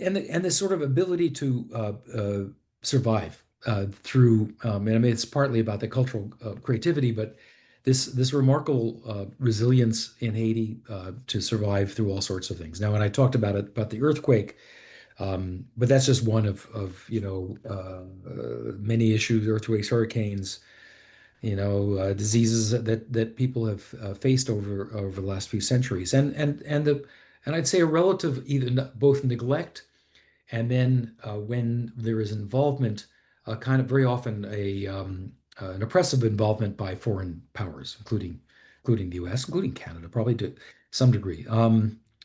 Speaker 2: and this sort of ability to survive through, and I mean, it's partly about the cultural creativity, but this remarkable resilience in Haiti to survive through all sorts of things. Now, when I talked about the earthquake, but that's just one of many issues: earthquakes, hurricanes, diseases that people have faced over the last few centuries, and I'd say a relative either both neglect and then when there is involvement, kind of very often an oppressive involvement by foreign powers, including the U.S., including Canada, probably to some degree,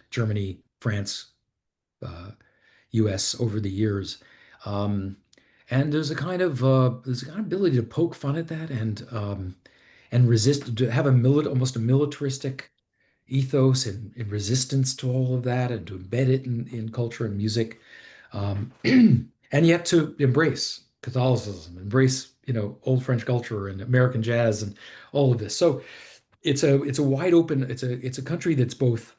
Speaker 2: Germany, France. U.S. over the years. Um, and there's a kind of ability to poke fun at that and resist, to have almost a militaristic ethos and resistance to all of that, and to embed it in culture and music. Um, and yet to embrace Catholicism, embrace, old French culture and American jazz and all of this. So it's a wide open, it's a country that's both,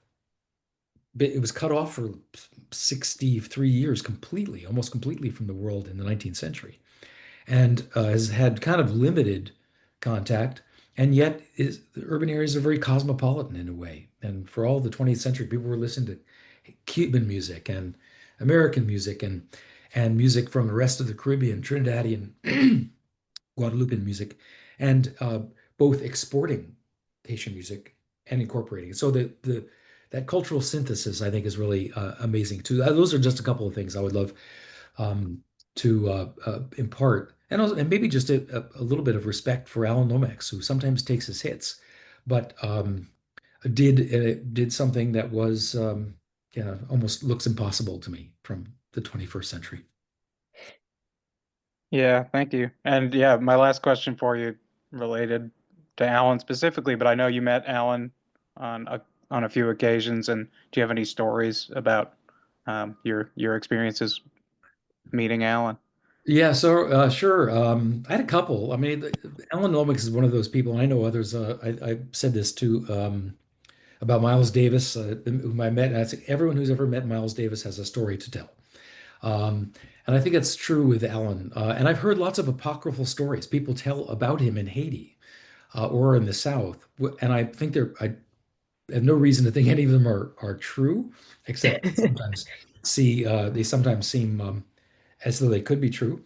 Speaker 2: it was cut off for 63 years completely, almost completely from the world in the 19th century, and has had kind of limited contact, and yet the urban areas are very cosmopolitan in a way. And for all the 20th century, people were listening to Cuban music and American music and music from the rest of the Caribbean, Trinidadian, Guadeloupean music, and both exporting Haitian music and incorporating it. So the that cultural synthesis, I think, is really amazing too. Those are just a couple of things I would love um, to impart, and also, and maybe just a little bit of respect for Alan Lomax, who sometimes takes his hits, but did something that was yeah, almost looks impossible to me from the 21st century.
Speaker 3: Yeah, thank you. And yeah, my last question for you related to Alan specifically, but I know you met Alan on a few occasions, and do you have any stories about your experiences meeting Alan?
Speaker 2: Yeah, so sure. I had a couple. I mean, Alan Lomax is one of those people, and I know others. I said this too about Miles Davis, whom I met. And I think everyone who's ever met Miles Davis has a story to tell. And I think that's true with Alan. And I've heard lots of apocryphal stories people tell about him in Haiti or in the South. And I think I have no reason to think any of them are true, except they sometimes seem as though they could be true.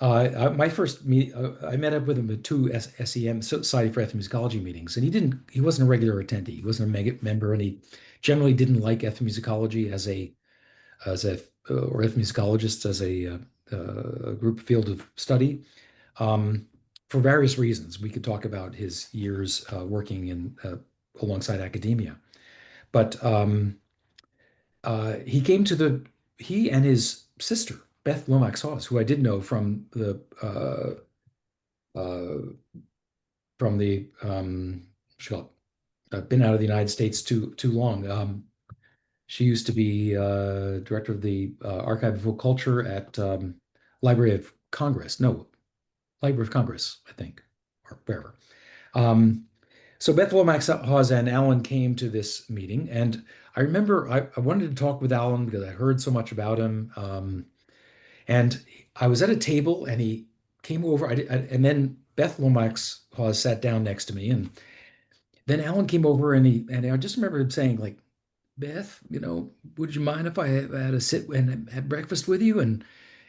Speaker 2: My first meet, I met up with him at two SEM, Society for Ethnomusicology meetings, and he wasn't a regular attendee. He wasn't a mega member, and he generally didn't like ethnomusicology as a or ethnomusicologists as a group field of study, for various reasons. We could talk about his years working alongside academia, but he came to he and his sister, Beth Lomax Hawes, who I did know uh, from the been out of the United States too long. She used to be director of the Archive of Folk Culture at Library of Congress. No, Library of Congress, I think, or wherever. Um, so Beth Lomax Hawes and Alan came to this meeting, and I remember I wanted to talk with Alan because I heard so much about him. And I was at a table, and he came over, and then Beth Lomax Hawes sat down next to me, and then Alan came over, and I just remember him saying, like, Beth, would you mind if I had a sit and had breakfast with you? And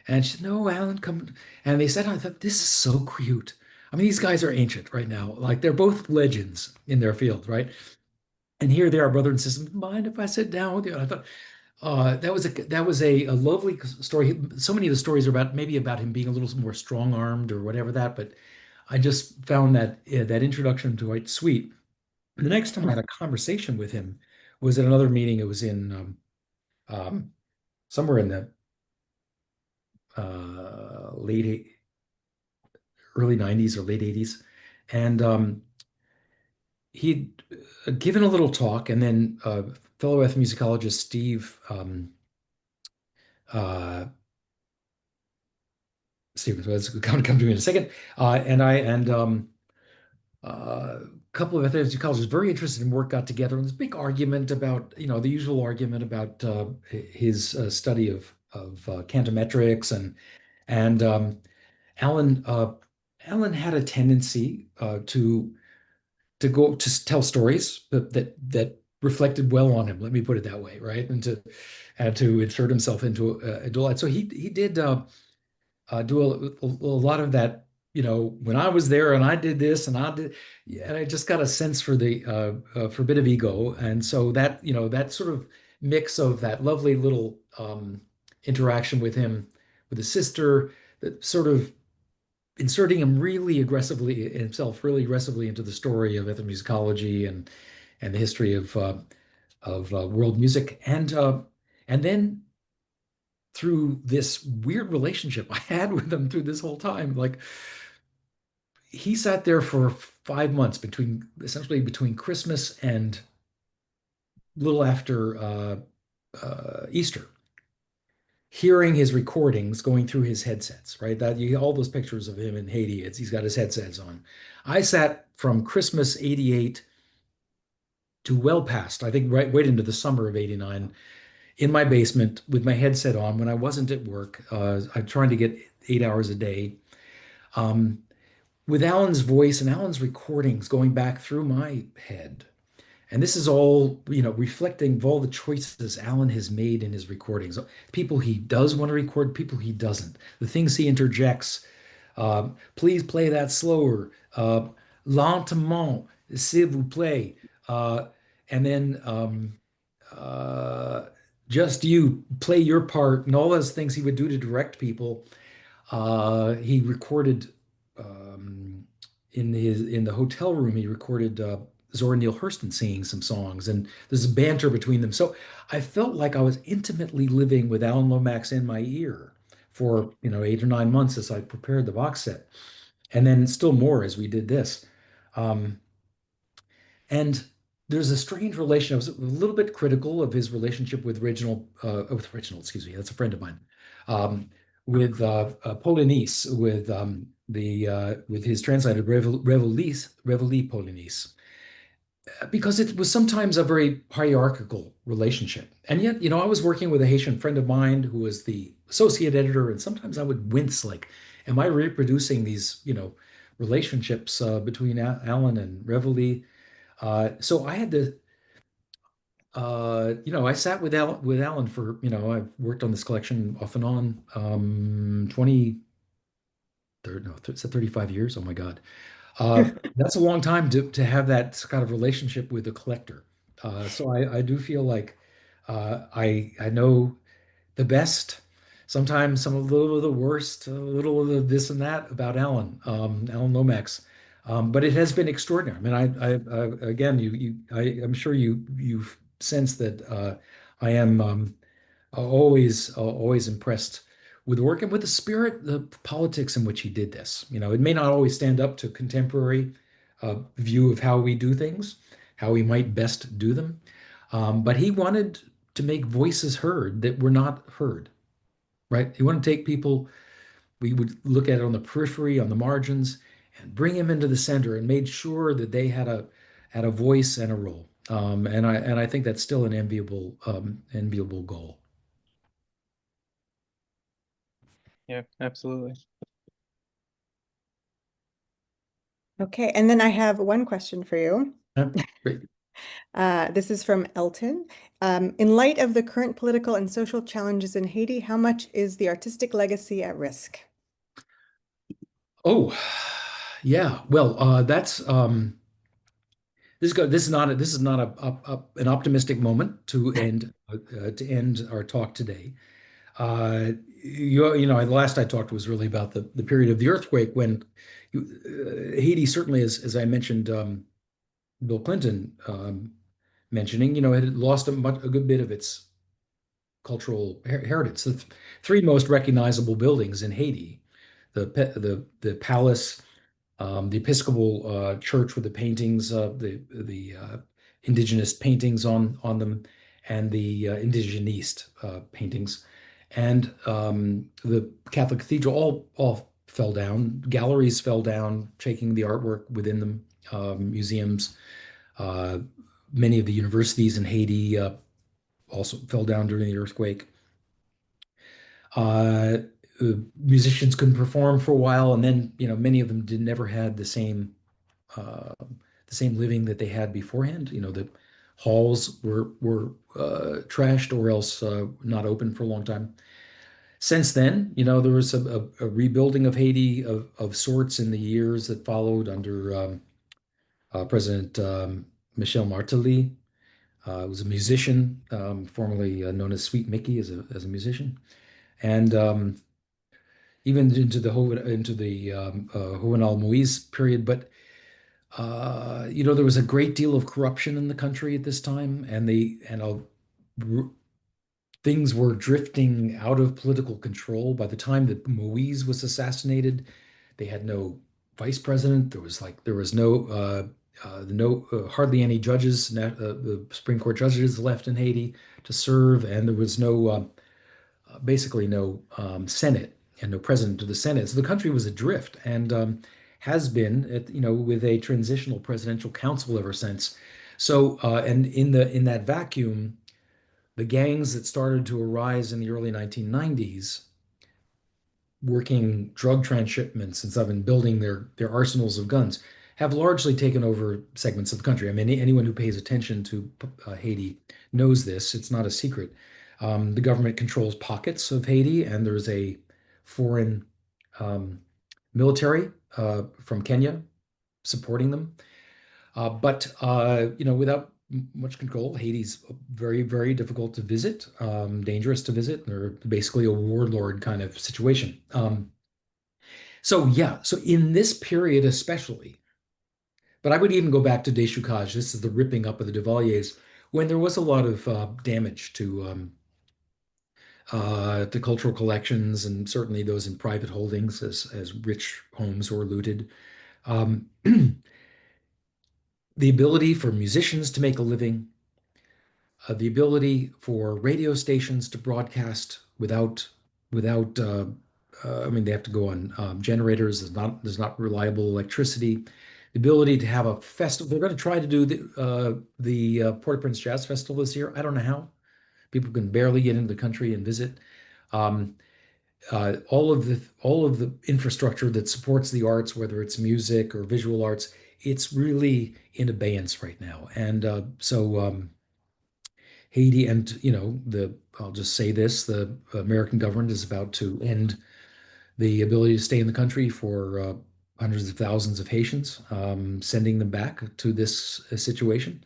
Speaker 2: she said, no, Alan, come. And they said, I thought, this is so cute. I mean, these guys are ancient right now. Like, they're both legends in their field, right? And here they are, brother and sister. Mind if I sit down with you? And I thought, that was a lovely story. So many of the stories are maybe about him being a little more strong-armed or whatever that, but I just found that introduction to White sweet. The next time I had a conversation with him was at another meeting. It was in um, somewhere in the early 90s or late 80s. And he'd given a little talk, and then fellow ethnomusicologist Stephen, let's come to me in a second. And a couple of ethnomusicologists very interested in work got together, and this big argument about, the usual argument about his study of cantometrics, and Alan Alan had a tendency to go to tell stories that reflected well on him. Let me put it that way, right? And to insert himself into a delight. So he did do a lot of that. When I was there and I did this and I did, yeah, and I just got a sense for the for a bit of ego, and so that sort of mix of that lovely little interaction with him, with his sister, that sort of inserting him really aggressively himself, really aggressively into the story of ethnomusicology and the history of world music, and then through this weird relationship I had with him through this whole time, like he sat there for 5 months essentially between Christmas and little after Easter. hearing his recordings going through his headsets, right? That you all those pictures of him in Haiti, he's got his headsets on. I sat from Christmas 88 to well past, I think right into the summer of 89 in my basement with my headset on when I wasn't at work. I'm trying to get 8 hours a day. Um, with Alan's voice and Alan's recordings going back through my head. And this is all, reflecting of all the choices Alan has made in his recordings. People he does want to record, people he doesn't. The things he interjects. Please play that slower. Lentement, s'il vous plaît. Uh, and then uh, just you play your part and all those things he would do to direct people. He recorded in the hotel room. He recorded Zora Neale Hurston singing some songs, and there's banter between them. So I felt like I was intimately living with Alan Lomax in my ear for 8 or 9 months as I prepared the box set, and then still more as we did this. Um, and there's a strange relation. I was a little bit critical of his relationship with Reginald, excuse me, that's a friend of mine, um, with Polynice, with his translator Reveille Polynice, because it was sometimes a very hierarchical relationship. And yet, I was working with a Haitian friend of mine who was the associate editor, and sometimes I would wince, like, am I reproducing these, relationships between Alan and Reveille? So I had to, I sat with Alan for, I've worked on this collection off and on, 20, no, it's 35 years. Oh my God. That's a long time to have that kind of relationship with a collector. So I do feel like I know the best, sometimes some a little of the worst, a little of the this and that about Alan Lomax. But it has been extraordinary. I mean, again, I'm sure you've sensed that I am always impressed with the work and with the spirit, the politics in which he did this. It may not always stand up to contemporary view of how we do things, how we might best do them. But he wanted to make voices heard that were not heard, right? He wanted to take people, we would look at it on the periphery, on the margins, and bring them into the center and made sure that they had a voice and a role. And I think that's still an enviable goal.
Speaker 3: Yeah, absolutely.
Speaker 1: Okay, and then I have one question for you.
Speaker 2: Great.
Speaker 1: This is from Elton. In light of the current political and social challenges in Haiti, how much is the artistic legacy at risk?
Speaker 2: Oh, yeah. Well, that's this is not an optimistic moment to end our talk today. Uh, the last I talked was really about the period of the earthquake when Haiti certainly, as I mentioned, Bill Clinton mentioning, it had lost a good bit of its cultural heritage. The three most recognizable buildings in Haiti, the palace, the Episcopal church with the paintings, the indigenous paintings on them, and the indigeniste paintings, and the Catholic cathedral all fell down. Galleries fell down, taking the artwork within them. Museums, uh, many of the universities in Haiti also fell down during the earthquake. Uh, Musicians couldn't perform for a while, and then many of them did never had the same living that they had beforehand. The halls were trashed or else not open for a long time. Since then, there was a rebuilding of Haiti of sorts in the years that followed under President Michel Martelly. Was a musician, formerly known as Sweet Mickey as a musician, and even into the Jovenel Moise period. But there was a great deal of corruption in the country at this time, things were drifting out of political control. By the time that Moise was assassinated, they had no vice president. There was hardly any judges, the Supreme Court judges left in Haiti to serve, and there was no basically no Senate and no president of the Senate. So the country was adrift and has been, with a transitional presidential council ever since. So, and in that vacuum, the gangs that started to arise in the early 1990s, working drug transshipments and stuff and building their arsenals of guns, have largely taken over segments of the country. I mean, anyone who pays attention to Haiti knows this. It's not a secret. The government controls pockets of Haiti, and there's a foreign um, military from Kenya supporting them. But without much control, Haiti's very, very difficult to visit, dangerous to visit. They're basically a warlord kind of situation. So yeah, so in this period especially, but I would even go back to Deschukage. This is the ripping up of the Duvaliers, when there was a lot of damage to cultural collections and certainly those in private holdings as rich homes were looted. Um, the ability for musicians to make a living, the ability for radio stations to broadcast without I mean they have to go on generators. There's not reliable electricity. The ability to have a festival. They're going to try to do the Port-au-Prince Jazz Festival this year. I don't know how. People can barely get into the country and visit. Um, all of the infrastructure that supports the arts, whether it's music or visual arts, it's really in abeyance right now. And Haiti and I'll just say this, the American government is about to end the ability to stay in the country for hundreds of thousands of Haitians, sending them back to this situation.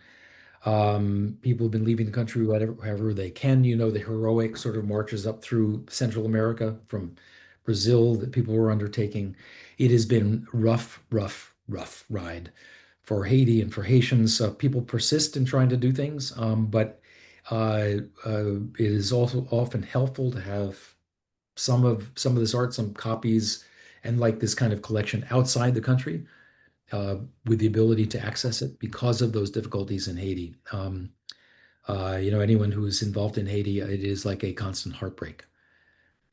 Speaker 2: People have been leaving the country however they can. The heroic sort of marches up through Central America from Brazil that people were undertaking. It has been rough, rough, rough ride for Haiti and for Haitians. People persist in trying to do things, but it is also often helpful to have some of this art, some copies, and like this kind of collection outside the country with the ability to access it because of those difficulties in Haiti. Anyone who is involved in Haiti, it is like a constant heartbreak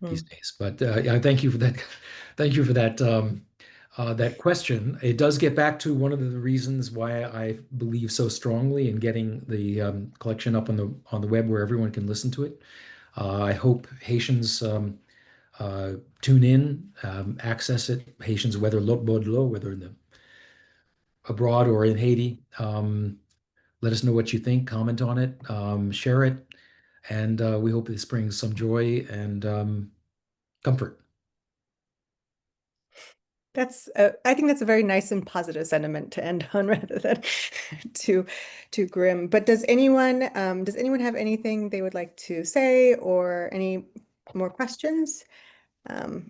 Speaker 2: these days. But yeah, thank you for that. Thank you for that question. It does get back to one of the reasons why I believe so strongly in getting the collection up on the web where everyone can listen to it. I hope Haitians tune in, access it. Haitians, whether whether in the abroad or in Haiti. Let us know what you think, comment on it, share it, and we hope this brings some joy and comfort.
Speaker 1: I think that's a very nice and positive sentiment to end on rather than too grim. But does anyone have anything they would like to say or any more questions?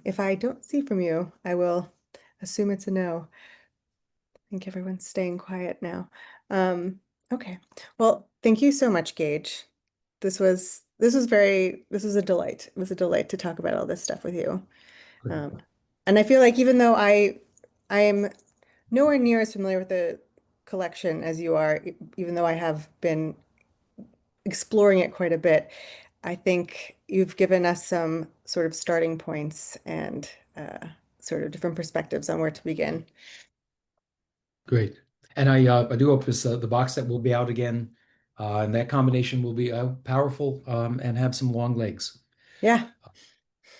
Speaker 1: If I don't see from you, I will assume it's a no. I think everyone's staying quiet now. Okay. Well, thank you so much, Gage. This was a delight. It was a delight to talk about all this stuff with you. Um, and I feel like even though I am nowhere near as familiar with the collection as you are, even though I have been exploring it quite a bit, I think you've given us some sort of starting points and sort of different perspectives on where to begin.
Speaker 2: Great. And I do hope the box set will be out again, and that combination will be powerful and have some long legs.
Speaker 1: Yeah.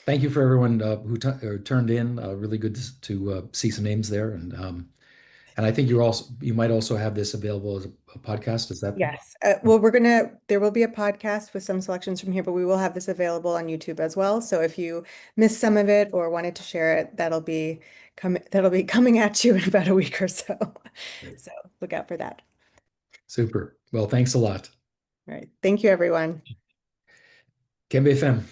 Speaker 2: Thank you for everyone who turned in. Really good to see some names there, and I think you might also have this available as a podcast. Is that?
Speaker 1: Yes. Well, there will be a podcast with some selections from here, but we will have this available on YouTube as well. So if you missed some of it or wanted to share it, that'll be coming at you in about a week or so.
Speaker 2: Great.
Speaker 1: So look out for that.
Speaker 2: Super. Well, thanks a lot.
Speaker 1: All right. Thank you, everyone.
Speaker 2: Kembe FM.